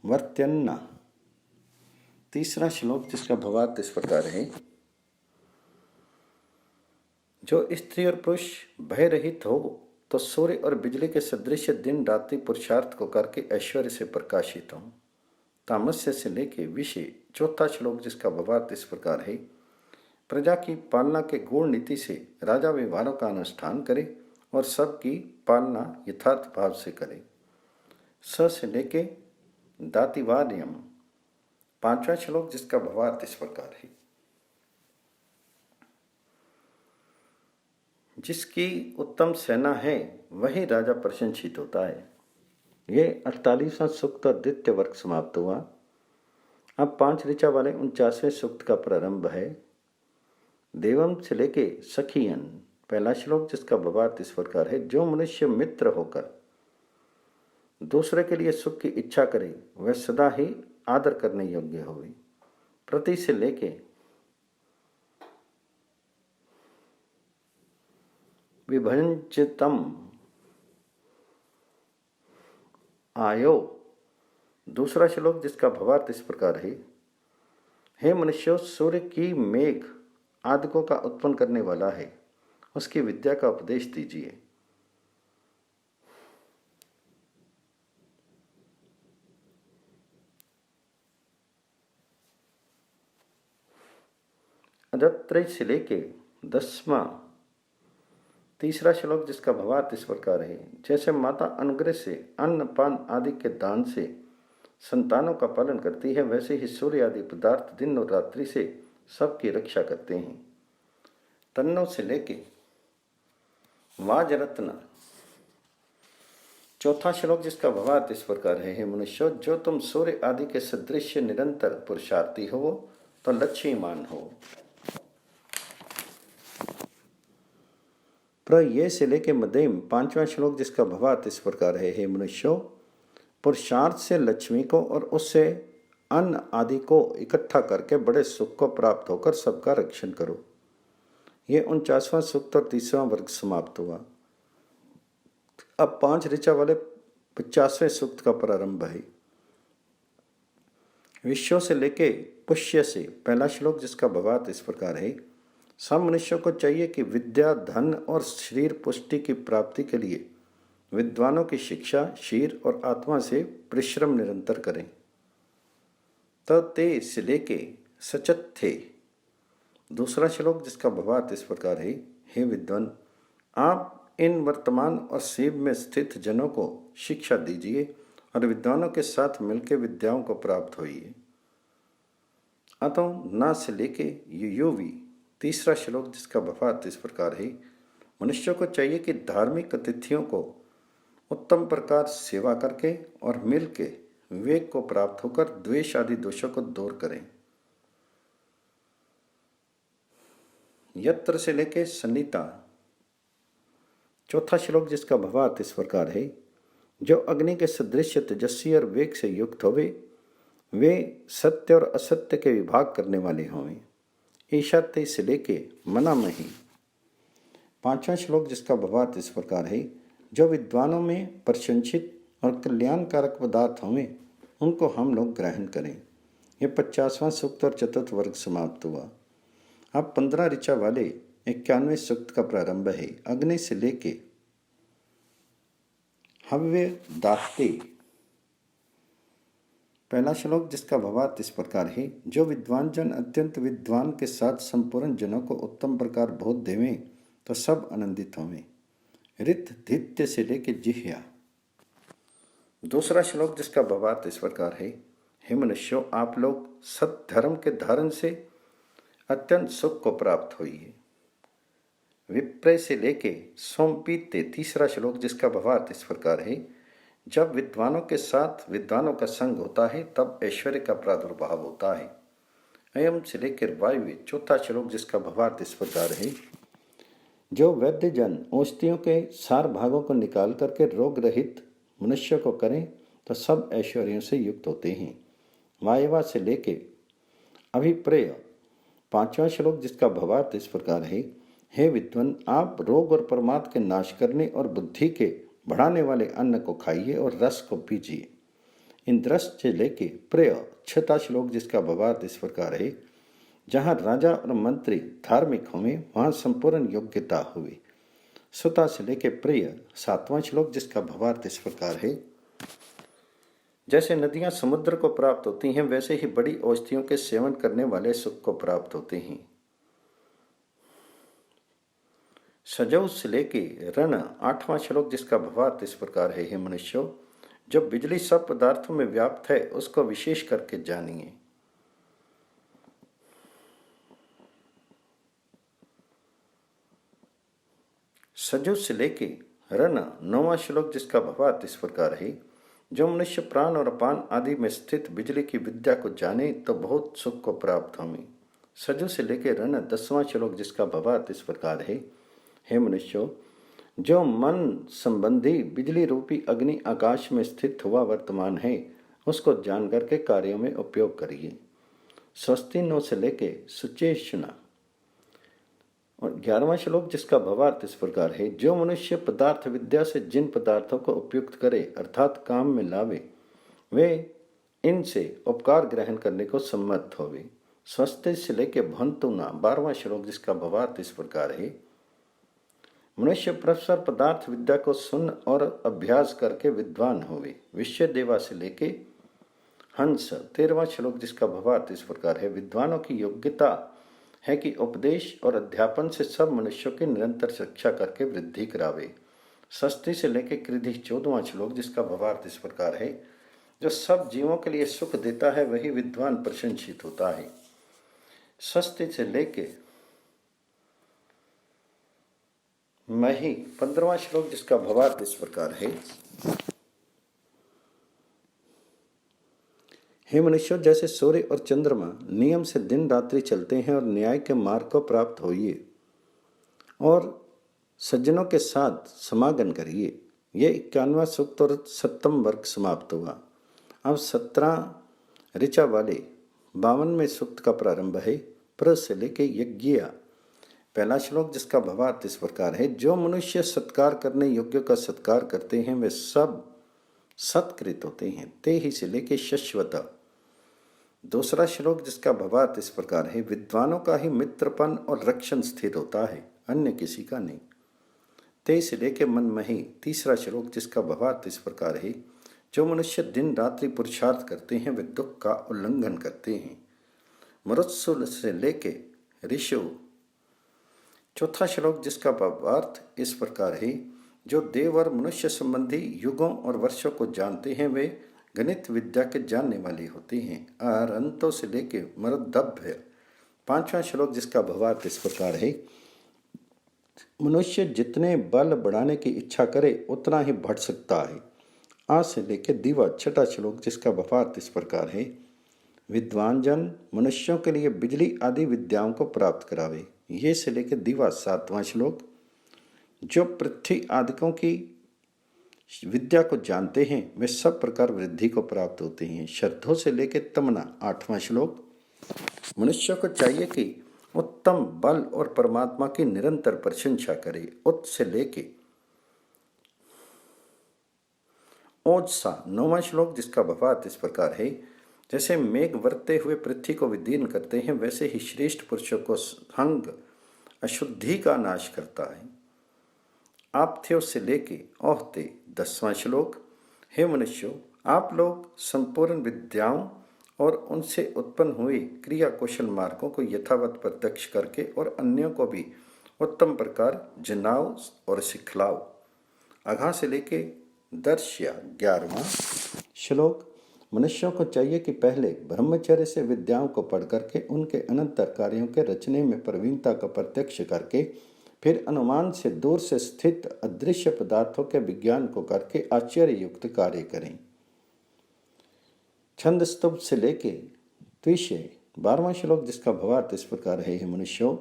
वर्त्यन्ना तीसरा श्लोक जिसका भावार्थ इस प्रकार है। जो स्त्री और पुरुष भय रहित हो तो सूर्य और बिजली के सदृश दिन रात्रि पुरुषार्थ को करके ऐश्वर्य से प्रकाशित हो। तामस्य से लेके विषय चौथा श्लोक जिसका भावार्थ इस प्रकार है। प्रजा की पालना के गुण नीति से राजा व्यवहारों का अनुष्ठान करे और सबकी पालना यथार्थ भाव से करे। स से लेके दातिवार्यम पांचवा श्लोक जिसका भावार्थ इस प्रकार है। जिसकी उत्तम सेना है वही राजा प्रशंसित होता है। ये 48वां सूक्त और द्वितीय वर्ग समाप्त हुआ। अब 5 ऋचा वाले 49वें सूक्त का प्रारंभ है। देवम से लेके सखियन पहला श्लोक जिसका भावार्थ इस प्रकार है। जो मनुष्य मित्र होकर दूसरे के लिए सुख की इच्छा करे वह सदा ही आदर करने योग्य होवे। प्रति से लेके विभंजितम आयो दूसरा श्लोक जिसका भावार्थ इस प्रकार है। हे मनुष्यों, सूर्य की मेघ आदिकों का उत्पन्न करने वाला है, उसकी विद्या का उपदेश दीजिए। अदत्रय से लेके 10वां तीसरा श्लोक जिसका भावार्थ इस प्रकार है। जैसे माता अनुग्रह से अन्न पान आदि के दान से संतानों का पालन करती है, वैसे ही सूर्य आदि पदार्थ दिन और रात्रि से सबकी रक्षा करते हैं। तन्नों से लेके वाजरत्न चौथा श्लोक जिसका भावार्थ इस प्रकार है। हे मनुष्यों, जो तुम सूर्य आदि के सदृश निरंतर पुरुषार्थी हो तो लक्ष्मीमान हो। ये से लेके मध्यम पांचवा श्लोक जिसका भावार्थ इस प्रकार है। हे मनुष्यों, पुरुषार्थ से लक्ष्मी को और उससे अन्न आदि को इकट्ठा करके बड़े सुख को प्राप्त होकर सबका रक्षण करो। ये 49वां सूक्त और 30वां वर्ग समाप्त हुआ। अब 5 ऋचा वाले 50वें सूक्त का प्रारंभ है। विश्व से लेके पुष्य से पहला श्लोक जिसका भावार्थ इस प्रकार है। सब मनुष्यों को चाहिए कि विद्या, धन और शरीर पुष्टि की प्राप्ति के लिए विद्वानों की शिक्षा शरीर और आत्मा से परिश्रम निरंतर करें। तो ते से लेके सचत थे दूसरा श्लोक जिसका भावार्थ इस प्रकार है। हे विद्वान, आप इन वर्तमान और शिव में स्थित जनों को शिक्षा दीजिए और विद्वानों के साथ मिलकर विद्याओं को प्राप्त होइए। अतः ना से लेके युवी तीसरा श्लोक जिसका भावार्थ इस प्रकार है। मनुष्यों को चाहिए कि धार्मिक अतिथियों को उत्तम प्रकार सेवा करके और मिल के विवेक को प्राप्त होकर द्वेष आदि दोषों को दूर करें। यत्र से लेके सन्निता चौथा श्लोक जिसका भावार्थ इस प्रकार है। जो अग्नि के सदृश तेजस्वी और वेग से युक्त होवे वे सत्य और असत्य के विभाग करने वाले होंगे। ईशात्य से लेके मना मही पांचवा श्लोक जिसका भावार्थ इस प्रकार है। जो विद्वानों में प्रशंसित और कल्याणकारक पदार्थ होंगे उनको हम लोग ग्रहण करें। ये 50वां सूक्त और चतुर्थ वर्ग समाप्त हुआ। अब 15 ऋचा वाले 91वें सूक्त का प्रारंभ है। अग्नि से लेके हव्य दाते पहला श्लोक जिसका भावार्थ इस प्रकार है। जो विद्वान जन अत्यंत विद्वान के साथ संपूर्ण जनों को उत्तम प्रकार बोध देवें तो सब आनंदित होवें। रित धित्य से लेके जिह्या दूसरा श्लोक जिसका भावार्थ इस प्रकार है। हे मनुष्यों, आप लोग सत धर्म के धारण से अत्यंत सुख को प्राप्त हुई है। विप्रय से लेके सोमपीते तीसरा श्लोक, जिसका भावार्थ इस प्रकार है। जब विद्वानों के साथ विद्वानों का संग होता है तब ऐश्वर्य का प्रादुर्भाव होता है। अयम से लेकर वायव्य चौथा श्लोक, जिसका भावार्थ इस प्रकार है। जो वैद्य जन औषधियों के सार भागों को निकाल करके रोग रहित मनुष्य को करें तो सब ऐश्वर्यों से युक्त होते हैं। वायवा से लेके अभिप्रेय पांचवा श्लोक, जिसका भावार्थ इस प्रकार है। हे विद्वान, आप रोग और प्रमाद के नाश करने और बुद्धि के बढ़ाने वाले अन्न को खाइए और रस को पीजिए। इंद्रस से लेके प्रेय छठा श्लोक, जिसका भावार्थ इस प्रकार है। जहाँ राजा और मंत्री धार्मिक होंगे वहाँ संपूर्ण योग्यता हुई। सुता से लेके प्रिय सातवां श्लोक, जिसका भावार्थ इस प्रकार है। जैसे नदियां समुद्र को प्राप्त होती हैं वैसे ही बड़ी औषधियों के सेवन करने वाले सुख को प्राप्त होते हैं। सजौ से लेके रण आठवां श्लोक, जिसका भावार्थ इस प्रकार है। हे मनुष्यों, जब बिजली सब पदार्थों में व्याप्त है उसको विशेष करके जानिए। सजु से लेके रन नौवां श्लोक, जिसका भावार्थ इस प्रकार है। जो मनुष्य प्राण और अपान आदि में स्थित बिजली की विद्या को जाने तो बहुत सुख को प्राप्त होंगे। सजु से लेके रन 10वां श्लोक, जिसका भावार्थ इस प्रकार है। हे मनुष्यों, जो मन संबंधी बिजली रूपी अग्नि आकाश में स्थित हुआ वर्तमान है उसको जान करके कार्यों में उपयोग करिए। स्वस्ति नौ से लेके सुचेषणा और 11वां श्लोक, जिसका भावार्थ इस प्रकार है। जो मनुष्य पदार्थ विद्या से जिन पदार्थों को उपयुक्त करे अर्थात काम में लावे वे इनसे उपकार ग्रहण करने को सम्मत होवे। स्वस्थ से लेके भंतुना 12वां श्लोक, जिसका भावार्थ इस प्रकार है। मनुष्य परस्पर पदार्थ विद्या को सुन और अभ्यास करके विद्वान होवे। विश्व देवा से लेके हंस 13वां श्लोक, जिसका भावार्थ इस प्रकार है। विद्वानों की योग्यता है कि उपदेश और अध्यापन से सब मनुष्यों की निरंतर शिक्षा करके वृद्धि करावे। षष्ठी से लेके कृधि 14वां श्लोक, जिसका भावार्थ इस प्रकार है। जो सब जीवों के लिए सुख देता है वही विद्वान प्रशंसित होता है। षष्ठी से लेके मही 15वां श्लोक, जिसका भावार्थ इस प्रकार है। हे मनुष्यों, जैसे सूर्य और चंद्रमा नियम से दिन रात्रि चलते हैं और न्याय के मार्ग को प्राप्त होइए और सज्जनों के साथ समागम करिए। ये 51वां सूक्त और 7वां वर्ग समाप्त हुआ। अब 17 ऋचा वाले 52वें सूक्त का प्रारंभ है। प्र से लेके यज्ञ पहला श्लोक, जिसका भावार्थ इस प्रकार है। जो मनुष्य सत्कार करने योग्य का सत्कार करते हैं वे सब सत्कृत होते हैं, ते ही से लेके शश्वत। दूसरा श्लोक, जिसका भावार्थ इस प्रकार है। विद्वानों का ही मित्रपन और रक्षण स्थिर होता है, अन्य किसी का नहीं, ते से लेके मनमही। तीसरा श्लोक, जिसका भावार्थ इस प्रकार है। जो मनुष्य दिन रात्रि पुरुषार्थ करते हैं वे दुख का उल्लंघन करते हैं। मरुत्सुल से लेके ऋषु। चौथा श्लोक, जिसका भावार्थ इस प्रकार है। जो देव और मनुष्य संबंधी युगों और वर्षों को जानते हैं वे गणित विद्या के जानने वाले होते हैं। अरंतों से लेके मरुदभ्य। 5वां श्लोक, जिसका भावार्थ इस प्रकार है। मनुष्य जितने बल बढ़ाने की इच्छा करे उतना ही बढ़ सकता है। आ से लेके दिवा 6वां श्लोक, जिसका भावार्थ इस प्रकार है। विद्वान जन मनुष्यों के लिए बिजली आदि विद्याओं को प्राप्त करावे। ये से लेके दिवा 7वां श्लोक। जो पृथ्वी आदिकों की विद्या को जानते हैं वे सब प्रकार वृद्धि को प्राप्त होते हैं। श्रद्धों से लेके तमना 8वां श्लोक। मनुष्य को चाहिए कि उत्तम बल और परमात्मा की निरंतर प्रशंसा करे। उत से लेके ओजसा 9वां श्लोक, जिसका भावार्थ इस प्रकार है। जैसे मेघ बरसते हुए पृथ्वी को विदीर्ण करते हैं वैसे ही श्रेष्ठ पुरुषों को संग अशुद्धि का नाश करता है। आपथ्यो से लेके औहते 10वां श्लोक। हे मनुष्यों, आप लोग संपूर्ण विद्याओं और उनसे उत्पन्न हुए क्रिया कौशल मार्गों को यथावत प्रत्यक्ष करके और अन्यों को भी उत्तम प्रकार जनाओ और सिखलाओ। आघा से लेके दर्श्या 11वां श्लोक। मनुष्यों को चाहिए कि पहले ब्रह्मचर्य से विद्याओं को पढ़ करके उनके अनंतर कार्यों के रचने में प्रवीणता का प्रत्यक्ष करके फिर अनुमान से दूर से स्थित अदृश्य पदार्थों के विज्ञान को करके आश्चर्य युक्त कार्य करें। छंद स्तुभ से लेके द्विशय 12वां श्लोक, जिसका भावार्थ इस प्रकार है, मनुष्यों,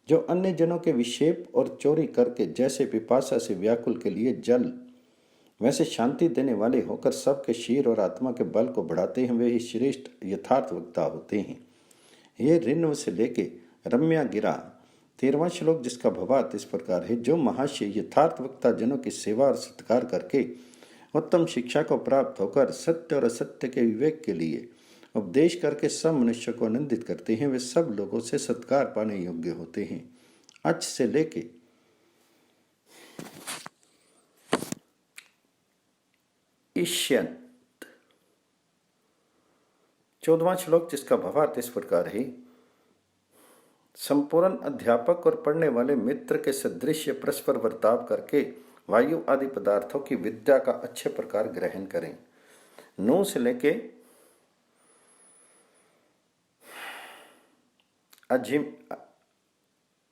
जो अन्य जनों के विक्षेप और चोरी करके जैसे पिपासा से व्याकुल के लिए जल वैसे शांति देने वाले होकर सबके शीर और आत्मा के बल को बढ़ाते हैं, वे ही श्रेष्ठ यथार्थ वक्ता होते हैं। ये ऋण्व से लेके रम्या गिरा 13वां श्लोक, जिसका भावार्थ इस प्रकार है, जो महाशय यथार्थ वक्ता जनों की सेवा और सत्कार करके उत्तम शिक्षा को प्राप्त होकर सत्य और असत्य के विवेक के लिए उपदेश करके सब मनुष्य को आनंदित करते हैं, वे सब लोगों से सत्कार पाने योग्य होते हैं। अच से लेके ईष्यंत 14वां श्लोक, जिसका भावार्थ इस प्रकार है, संपूर्ण अध्यापक और पढ़ने वाले मित्र के सदृश परस्पर वर्ताव करके वायु आदि पदार्थों की विद्या का अच्छे प्रकार ग्रहण करें। 9 से लेके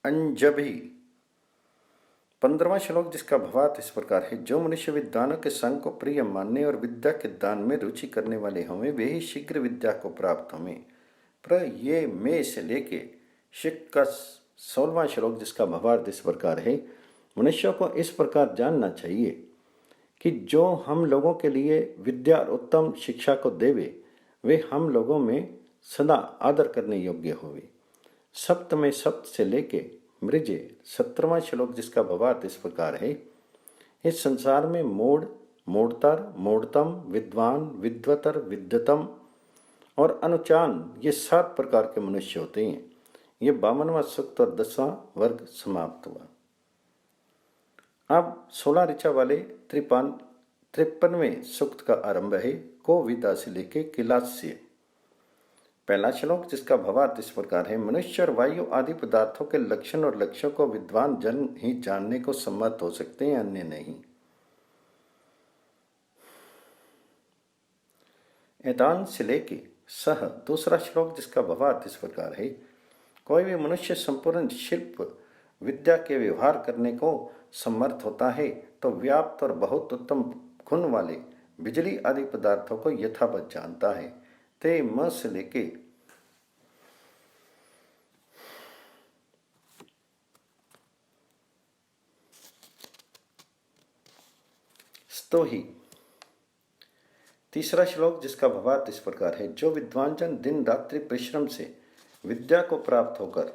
अंजभि 15वां श्लोक, जिसका भावार्थ इस प्रकार है, जो मनुष्य विद्वानों के संग को प्रिय मानने और विद्या के दान में रुचि करने वाले होंगे, वे ही शीघ्र विद्या को प्राप्त होंगे। पर ये में से लेके शिक का 16वां श्लोक, जिसका भावार्थ इस प्रकार है, मनुष्यों को इस प्रकार जानना चाहिए कि जो हम लोगों के लिए विद्या और उत्तम शिक्षा को देवे, वे हम लोगों में सदा आदर करने योग्य होवे। सप्त में सप्त से लेके मृजे 17वां श्लोक, जिसका भावार्थ इस प्रकार है, इस संसार में मोड़, मोड़तर, मोड़तम, विद्वान, विद्वतर, विद्वतम और अनुचान, ये 7 प्रकार के मनुष्य होते हैं। ये 52वां सूक्त और 10वां वर्ग समाप्त हुआ। अब 16 ऋचा वाले 53वें सूक्त का आरंभ है, को विदा से लेके किलास्य। पहला श्लोक, जिसका भावार्थ इस प्रकार है, मनुष्य और वायु आदि पदार्थों के लक्षण और लक्ष्यों को विद्वान जन ही जानने को सम्मत हो सकते हैं, अन्य नहीं। एतान से लेके सह दूसरा श्लोक, जिसका भावार्थ इस प्रकार है, कोई भी मनुष्य संपूर्ण शिल्प विद्या के व्यवहार करने को समर्थ होता है तो व्याप्त और बहुत उत्तम गुण वाले बिजली आदि पदार्थों को यथावत जानता है। ते म से लेके स्तोही तीसरा श्लोक, जिसका भावार्थ इस प्रकार है, जो विद्वान जन दिन रात्रि परिश्रम से विद्या को प्राप्त होकर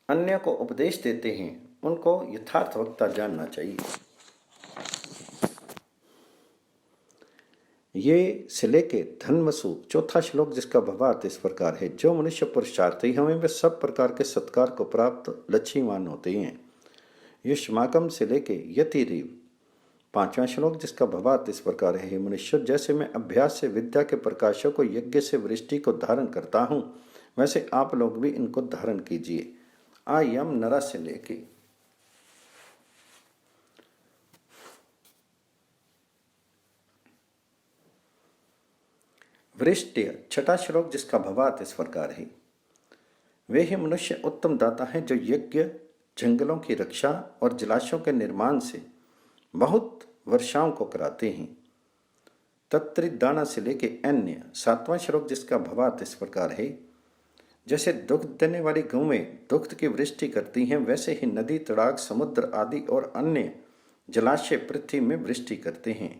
अन्य को उपदेश देते हैं, उनको यथार्थ वक्ता जानना चाहिए। ये से लेके धनवसु चौथा श्लोक, जिसका भावार्थ इस प्रकार है, जो मनुष्य पुरुषार्थी हमें वे सब प्रकार के सत्कार को प्राप्त लक्ष्मीवान होते हैं। युष्माकम से लेके यतिरीव 5वां श्लोक, जिसका भावार्थ इस प्रकार है, मनुष्य, जैसे मैं अभ्यास से विद्या के प्रकाशों को यज्ञ से वृष्टि को धारण करता हूँ, वैसे आप लोग भी इनको धारण कीजिए। आयम नरा से लेके वृष्टि छठा श्लोक, जिसका भावार्थ इस प्रकार है, वे ही मनुष्य उत्तम दाता हैं जो यज्ञ, जंगलों की रक्षा और जलाशयों के निर्माण से बहुत वर्षाओं को कराते हैं। तत्रिदाना से लेके अन्य 7वां श्लोक, जिसका भावार्थ इस प्रकार है, जैसे दुग्ध देने वाली गौएं दुग्ध की वृष्टि करती हैं, वैसे ही नदी, तड़ाग, समुद्र आदि और अन्य जलाशय पृथ्वी में वृष्टि करते हैं।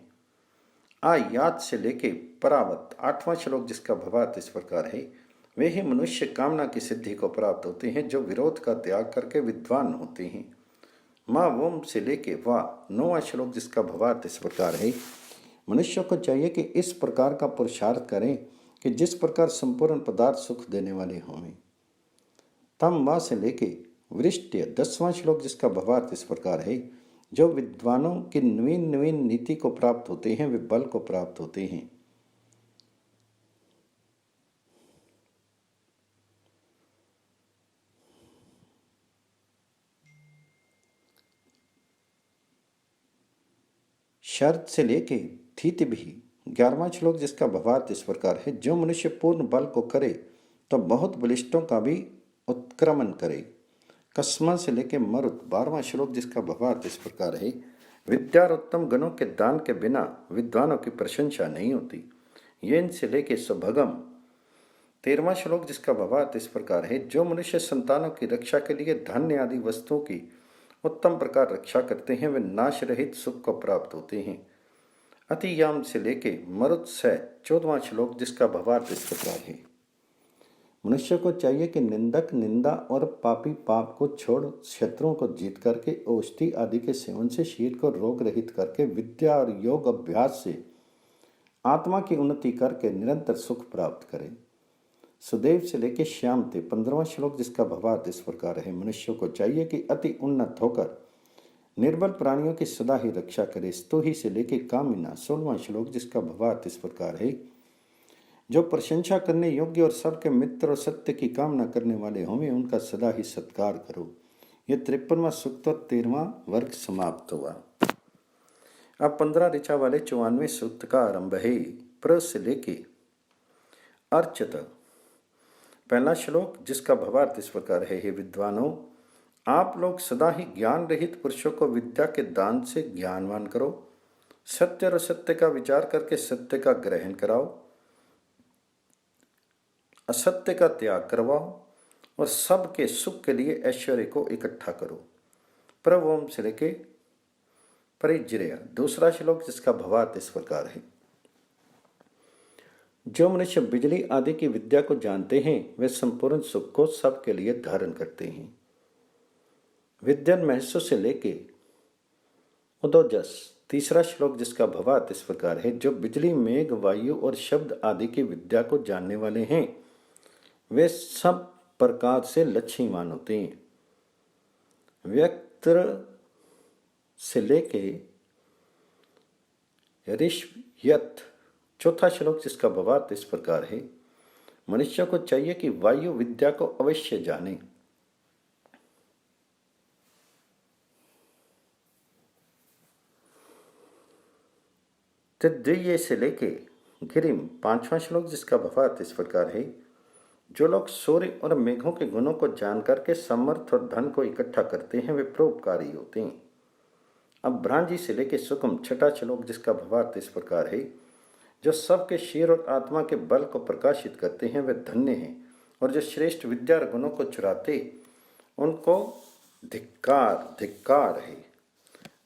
आयात से लेके परावत 8वां श्लोक, जिसका भावार्थ इस प्रकार है, वे ही मनुष्य कामना की सिद्धि को प्राप्त होते हैं जो विरोध का त्याग करके विद्वान होते हैं। माँ वोम से लेके वा 9वां श्लोक, जिसका भावार्थ इस प्रकार है, मनुष्य को चाहिए कि इस प्रकार का पुरुषार्थ करें कि जिस प्रकार संपूर्ण पदार्थ सुख देने वाले हों। तम वा से लेके वृष्टि 10वां श्लोक, जिसका भावार्थ इस प्रकार है, जो विद्वानों की नवीन नवीन नीति को प्राप्त होते हैं वे बल को प्राप्त होते हैं। शर्त से लेके थीत भी 11वां श्लोक जिसका भावार्थ इस प्रकार है, जो मनुष्य पूर्ण बल को करे तो बहुत बलिष्ठों का भी उत्क्रमण करे। कस्मा से लेके मरुत। 12वां श्लोक जिसका भावार्थ इस प्रकार है, विद्या और उत्तम गुणों के दान के बिना विद्वानों की प्रशंसा नहीं होती। येन से लेके सुभगम। 13वां श्लोक जिसका भावार्थ इस प्रकार है, जो मनुष्य संतानों की रक्षा के लिए धन्य आदि वस्तुओं की उत्तम प्रकार रक्षा करते हैं वे नाश रहित सुख को प्राप्त होते हैं। अतियाम से लेके मरुत से 14वां श्लोक जिसका भावार्थ इस प्रकार है, मनुष्य को चाहिए कि निंदक निंदा और पापी पाप को छोड़ शत्रुओं को जीत करके औषधि आदि के सेवन से शरीर को रोग रहित करके विद्या और योग अभ्यास से आत्मा की उन्नति करके निरंतर सुख प्राप्त करे। सुदेव से लेके श्याम थे 15वां श्लोक जिसका भावार्थ इस प्रकार है, मनुष्य को चाहिए कि अति उन्नत होकर निर्बल प्राणियों की सदा ही रक्षा करे। स्तुहि से लेके कामिना 16वां श्लोक जिसका भावार्थ इस प्रकार है, जो प्रशंसा करने योग्य और सबके मित्र और सत्य की कामना करने वाले होंगे उनका सदा ही सत्कार करो। ये 53वां सूक्त और 13वां वर्ग समाप्त हुआ। अब 15 ऋचा वाले 54वें सूक्त का आरंभ है। प्र से लेके अर्चत। पहला श्लोक जिसका भावार्थ इस प्रकार है, हे विद्वानों, आप लोग सदा ही ज्ञान रहित पुरुषों को विद्या के दान से ज्ञानवान करो। सत्य और असत्य का विचार करके सत्य का ग्रहण कराओ, असत्य का त्याग करवाओ और सबके सुख के लिए ऐश्वर्य को इकट्ठा करो। प्रवोम से लेके परिज्रया। दूसरा श्लोक जिसका भावार्थ इस प्रकार है, जो मनुष्य बिजली आदि की विद्या को जानते हैं वे संपूर्ण सुख को सबके लिए धारण करते हैं। विद्यन महसो से लेके उदोजस। तीसरा श्लोक जिसका भावार्थ इस प्रकार है, जो बिजली मेघ वायु और शब्द आदि की विद्या को जानने वाले हैं वे सब प्रकार से लक्ष्मीवान होते हैं। व्यक्त से लेके ऋषयत। चौथा श्लोक जिसका भावार्थ इस प्रकार है, मनुष्य को चाहिए कि वायु विद्या को अवश्य जाने। तद्वितीय से लेके गिरिम। 5वां श्लोक जिसका भावार्थ इस प्रकार है, जो लोग सूर्य और मेघों के गुणों को जान करके समर्थ और धन को इकट्ठा करते हैं वे परोपकारी होते हैं। अब भ्रांजी से लेके सुकुम। 6वां श्लोक जिसका भावार्थ इस प्रकार है, जो सबके शरीर और आत्मा के बल को प्रकाशित करते हैं वे धन्य हैं, और जो श्रेष्ठ विद्या और गुणों को चुराते उनको धिक्कार धिक्कार है।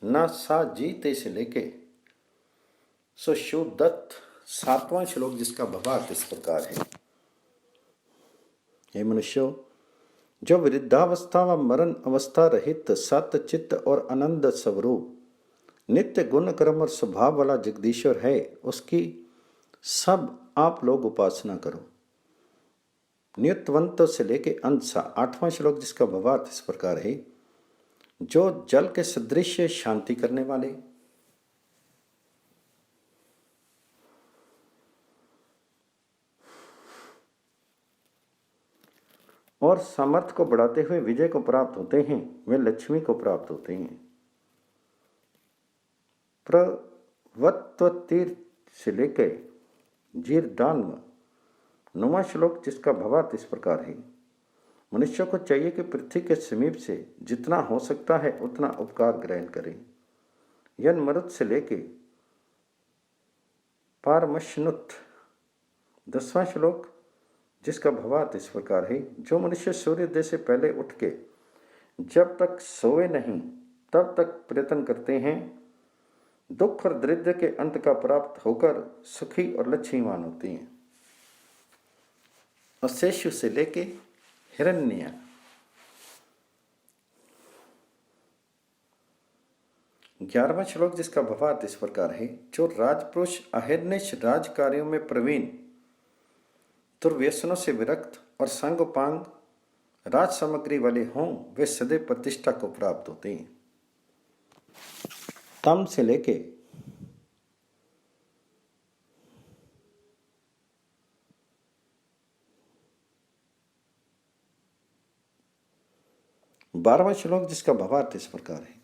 न सा जीते से लेके सुशुदत्त। 7वां श्लोक जिसका भावार्थ इस प्रकार है, हे मनुष्यों, जो वृद्धावस्था व मरण अवस्था रहित सत चित्त और आनंद स्वरूप नित्य गुण कर्म और स्वभाव वाला जगदीश्वर है उसकी सब आप लोग उपासना करो। नियतवंत से लेके अंसा। 8वां श्लोक जिसका भावार्थ इस प्रकार है, जो जल के सदृश शांति करने वाले और सामर्थ्य को बढ़ाते हुए विजय को प्राप्त होते हैं वे लक्ष्मी को प्राप्त होते हैं। प्रवत्व तीर्थ से लेकर जीर्दान्व। 9वां श्लोक जिसका भावार्थ इस प्रकार है, मनुष्य को चाहिए कि पृथ्वी के समीप से जितना हो सकता है उतना उपकार ग्रहण करें। यन मरुत से लेके पारमश्नुत। 10वां श्लोक जिसका भावार्थ इस प्रकार है, जो मनुष्य सूर्योदय से पहले उठ के जब तक सोए नहीं तब तक प्रयत्न करते हैं दुख और दरिद्र के अंत का प्राप्त होकर सुखी और लक्ष्मीवान होते हैं। अशेषु से लेके हिरण्य। 11वां श्लोक जिसका भावार्थ इस प्रकार है, जो राजपुरुष अहिर्निश राज कार्यों में प्रवीण दुर्व्यसनों से विरक्त और संगोपांग राज सामग्री वाले हों वे सदैव प्रतिष्ठा को प्राप्त होते हैं। तम से लेके 12वां श्लोक जिसका भावार्थ इस प्रकार है,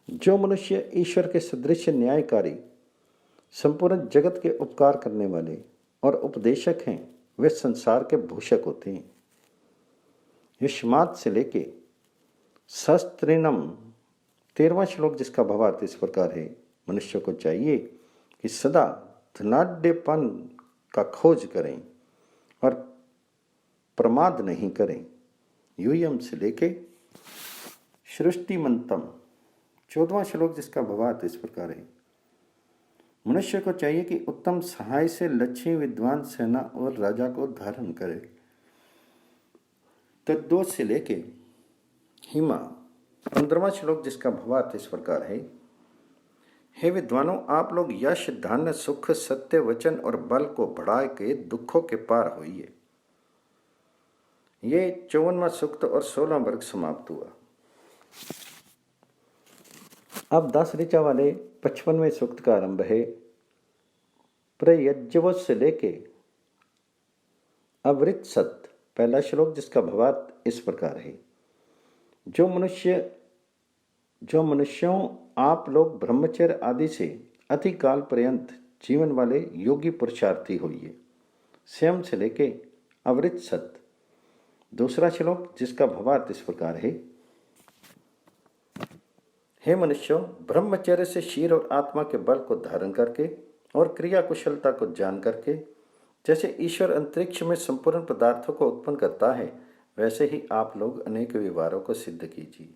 जो मनुष्य ईश्वर के सदृश न्यायकारी, संपूर्ण जगत के उपकार करने वाले और उपदेशक हैं, वे संसार के भूषक होते हैं। युष्मात से लेके सहस्त्रिनम 13वां श्लोक, जिसका भावार्थ इस प्रकार है। मनुष्य को चाहिए कि सदा धनाढ्यपन का खोज करें और प्रमाद नहीं करें। यूयम से लेके सृष्टिमंतम 14वां श्लोक, जिसका भावार्थ इस प्रकार है। मनुष्य को चाहिए कि उत्तम सहाय से लक्ष्मी, विद्वान, सेना और राजा को धारण करे। तद्दो से लेके हिमा 15वां श्लोक, जिसका भावार्थ इस प्रकार है। हे विद्वानों, आप लोग यश, धन, सुख, सत्य, वचन और बल को बढ़ा के दुखों के पार होइए। ये 54वां सूक्त और 16वां वर्ग समाप्त हुआ। अब 10 ऋचा वाले 55वें सूक्त का आरंभ है। प्रयज्ञवत से लेके अवृत सत, पहला श्लोक, जिसका भावार्थ इस प्रकार है। जो मनुष्यों आप लोग ब्रह्मचर्य आदि से अति काल पर्यंत जीवन वाले योगी पुरुषार्थी होइए। स्वयं से लेके अवृत सत, दूसरा श्लोक, जिसका भावार्थ इस प्रकार है। हे मनुष्यों, ब्रह्मचर्य से शीर और आत्मा के बल को धारण करके और क्रिया कुशलता को जान करके, जैसे ईश्वर अंतरिक्ष में संपूर्ण पदार्थों को उत्पन्न करता है, वैसे ही आप लोग अनेक व्यवहारों को सिद्ध कीजिए।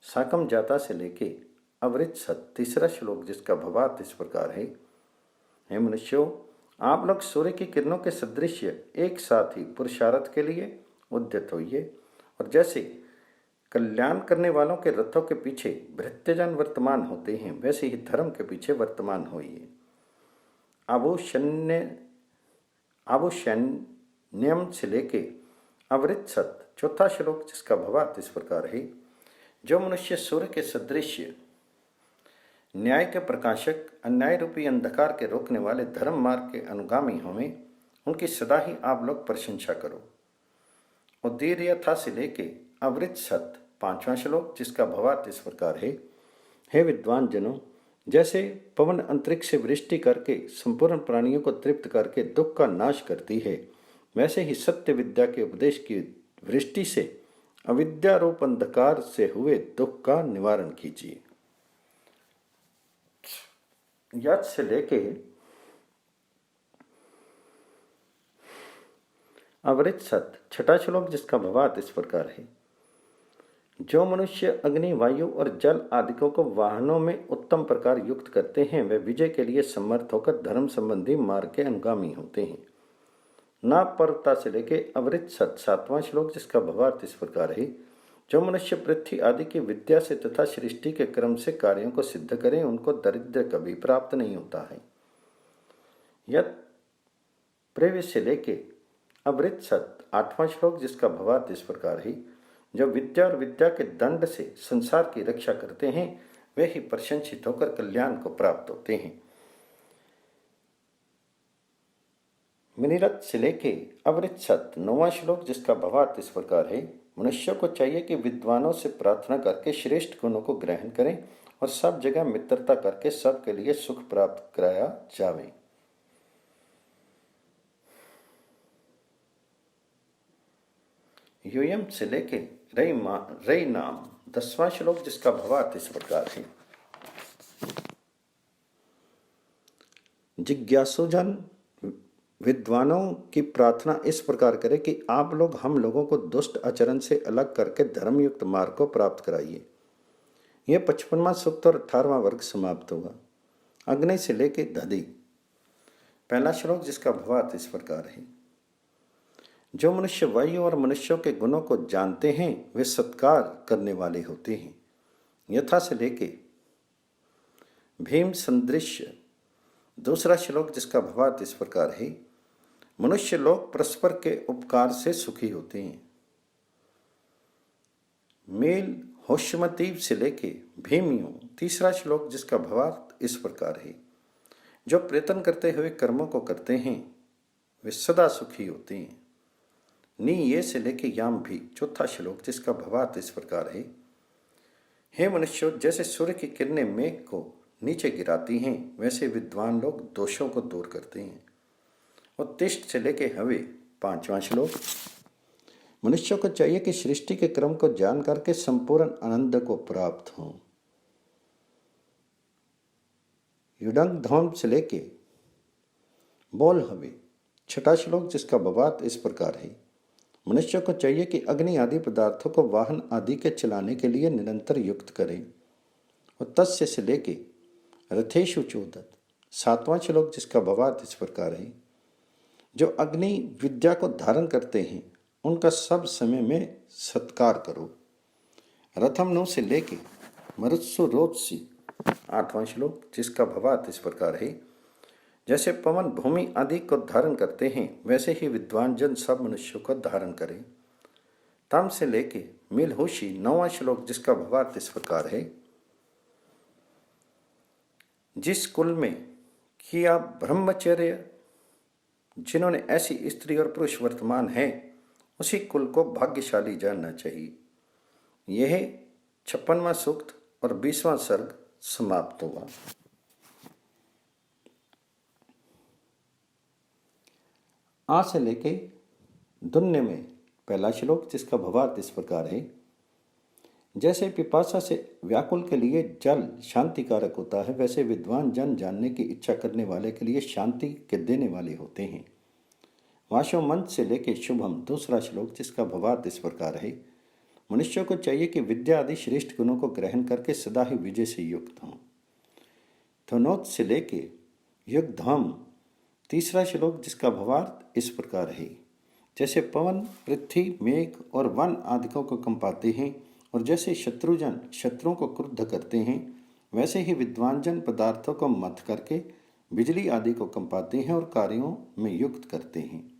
साकम जाता से लेके अवृत सत, तीसरा श्लोक, जिसका भावार्थ इस प्रकार है। हे मनुष्यों, आप लोग सूर्य की किरणों के सदृश एक साथ ही पुरुषार्थ के लिए उद्यत होइए, और जैसे कल्याण करने वालों के रथों के पीछे भृत्यजन वर्तमान होते हैं, वैसे ही धर्म के पीछे वर्तमान होइए। आभूषण्यम से लेके अवृत सत, चौथा श्लोक, जिसका भावार्थ इस प्रकार है। जो मनुष्य सूर्य के सदृश न्याय के प्रकाशक, अन्याय रूपी अंधकार के रोकने वाले धर्म मार्ग के अनुगामी हों, उनकी सदा ही आप लोग प्रशंसा करो। उदीर्यथा से लेके अवृत सत, 5वां श्लोक, जिसका भावार्थ इस प्रकार है। हे विद्वान जनों, जैसे पवन अंतरिक्ष से वृष्टि करके संपूर्ण प्राणियों को तृप्त करके दुख का नाश करती है, वैसे ही सत्य विद्या के उपदेश की वृष्टि से अविद्या रूप अंधकार से हुए दुख का निवारण कीजिए। यद से लेके अवृत सत, 6ठा श्लोक, जिसका भावार्थ इस प्रकार है। जो मनुष्य अग्नि, वायु और जल आदिकों को वाहनों में उत्तम प्रकार युक्त करते हैं, वे विजय के लिए समर्थ होकर धर्म संबंधी मार्ग के अनुगामी होते हैं। नापरता से लेके अवृत सत, 7वां श्लोक, जिसका भावार्थ इस प्रकार है। जो मनुष्य पृथ्वी आदि की विद्या से तथा सृष्टि के क्रम से कार्यों को सिद्ध करें, उनको दरिद्र कभी प्राप्त नहीं होता है। यत प्रवेश से लेके अवृत सत, 8वां श्लोक, जिसका भावार्थ इस प्रकार है। जो विद्या और विद्या के दंड से संसार की रक्षा करते हैं, वे ही प्रशंसित होकर कल्याण को प्राप्त होते हैं। मिनिरत से लेके अवृत सत, 9वां श्लोक, जिसका भावार्थ इस प्रकार है। मनुष्य को चाहिए कि विद्वानों से प्रार्थना करके श्रेष्ठ गुणों को ग्रहण करें और सब जगह मित्रता करके सबके लिए सुख प्राप्त कराया जावे। यूयम से लेके रई नाम 10वां श्लोक, जिसका भावार्थ इस प्रकार है। जिज्ञासुजन विद्वानों की प्रार्थना इस प्रकार करे कि आप लोग हम लोगों को दुष्ट आचरण से अलग करके धर्मयुक्त मार्ग को प्राप्त कराइए। यह 55वां सूक्त और 18वां वर्ग समाप्त होगा। अग्नि से लेके दधि, पहला श्लोक, जिसका भावार्थ इस प्रकार है। जो मनुष्य वायु और मनुष्यों के गुणों को जानते हैं, वे सत्कार करने वाले होते हैं। यथा से लेके भीम सदृश्य, दूसरा श्लोक, जिसका भावार्थ इस प्रकार है। मनुष्य लोग परस्पर के उपकार से सुखी होते हैं। मेल होशमतीव से लेके भीमियों, तीसरा श्लोक, जिसका भावार्थ इस प्रकार है। जो प्रयत्न करते हुए कर्मों को करते हैं, वे सदा सुखी होते हैं। नी ये से लेके याम भी, चौथा श्लोक, जिसका भावार्थ इस प्रकार है। हे मनुष्यों, जैसे सूर्य की किरणें मेघ को नीचे गिराती हैं, वैसे विद्वान लोग दोषों को दूर करते हैं। उत्तिष्ठ से लेके हवे 5वां श्लोक। मनुष्यों को चाहिए कि सृष्टि के क्रम को जान करके संपूर्ण आनंद को प्राप्त हो। युडंग धौम से लेके बोल हवे 6वां श्लोक, जिसका भावार्थ इस प्रकार है। मनुष्य को चाहिए कि अग्नि आदि पदार्थों को वाहन आदि के चलाने के लिए निरंतर युक्त करें। और तस्य से लेके रथेशु चोदत 7वां श्लोक, जिसका भावार्थ इस प्रकार है। जो अग्नि विद्या को धारण करते हैं उनका सब समय में सत्कार करो। रथम नु से लेके मरुत्सु रोत्सी 8वां श्लोक, जिसका भावार्थ इस प्रकार है। जैसे पवन भूमि आदि को धारण करते हैं, वैसे ही विद्वान जन सब मनुष्यों को धारण करें। तम से लेके मिलहोशी 9वां श्लोक, जिसका भावार्थ इस प्रकार है। जिस कुल में किया ब्रह्मचर्य, जिन्होंने ऐसी स्त्री और पुरुष वर्तमान है, उसी कुल को भाग्यशाली जानना चाहिए। यह 56वां सूक्त और 20वां सर्ग समाप्त हुआ। आ से लेके दुन्ने में पहला श्लोक, जिसका भावार्थ इस प्रकार है। जैसे पिपासा से व्याकुल के लिए जल शांतिकारक होता है, वैसे विद्वान जन जानने की इच्छा करने वाले के लिए शांति के देने वाले होते हैं। वाशो मंत्र से लेके शुभम 2रा श्लोक, जिसका भावार्थ इस प्रकार है। मनुष्यों को चाहिए कि विद्या आदि श्रेष्ठ गुणों को ग्रहण करके सदा ही विजय से युक्त हों। थनोत से लेके युगधम 3रा श्लोक, जिसका भावार्थ इस प्रकार है। जैसे पवन पृथ्वी मेघ और वन आदिकों को कंपाते हैं, और जैसे शत्रुजन शत्रुओं को क्रुद्ध करते हैं, वैसे ही विद्वान जन पदार्थों को मथ करके बिजली आदि को कंपाते हैं और कार्यों में युक्त करते हैं।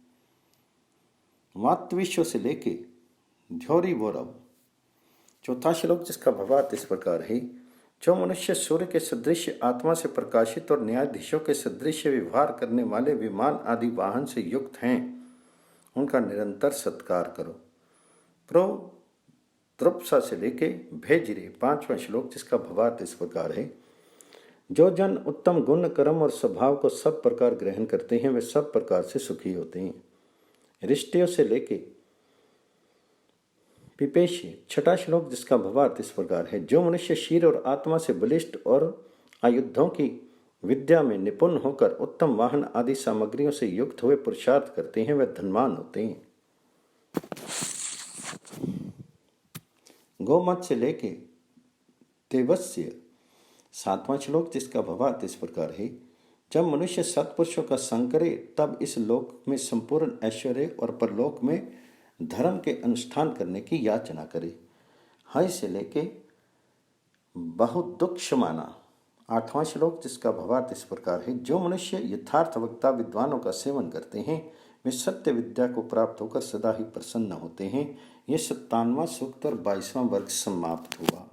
वात्विश्व से लेके ध्योरी वौरव 4था श्लोक, जिसका भावार्थ इस प्रकार है। जो मनुष्य सूर्य के सदृश आत्मा से प्रकाशित और न्यायाधीशों के सदृश व्यवहार करने वाले विमान आदि वाहन से युक्त हैं, उनका निरंतर सत्कार करो। प्रो द्रुपसा से लेके भेजिरे 5वां श्लोक, जिसका भावार्थ इस प्रकार है। जो जन उत्तम गुण कर्म और स्वभाव को सब प्रकार ग्रहण करते हैं, वे सब प्रकार से सुखी होते हैं। रिष्टियों से लेके पिपेशी 6वां श्लोक, जिसका भावार्थ इस प्रकार है। जो मनुष्य शीर और आत्मा से बलिष्ठ और आयुधों की विद्या में निपुण होकर उत्तम वाहन आदि सामग्रियों से युक्त हुए पुरुषार्थ करते हैं, वे धनवान होते हैं। गोमत से लेके देवस्य 7वां श्लोक, जिसका भावार्थ इस प्रकार है। जब मनुष्य सत्पुरुषों का संग करे, तब इस लोक में संपूर्ण ऐश्वर्य और परलोक में धर्म के अनुष्ठान करने की याचना करे। हय से लेके बहुत दुख माना 8वां श्लोक, जिसका भावार्थ इस प्रकार है। जो मनुष्य यथार्थ वक्ता विद्वानों का सेवन करते हैं, वे सत्य विद्या को प्राप्त होकर सदा ही प्रसन्न होते हैं। ये 57वां सूक्त और 22वां वर्ग समाप्त हुआ।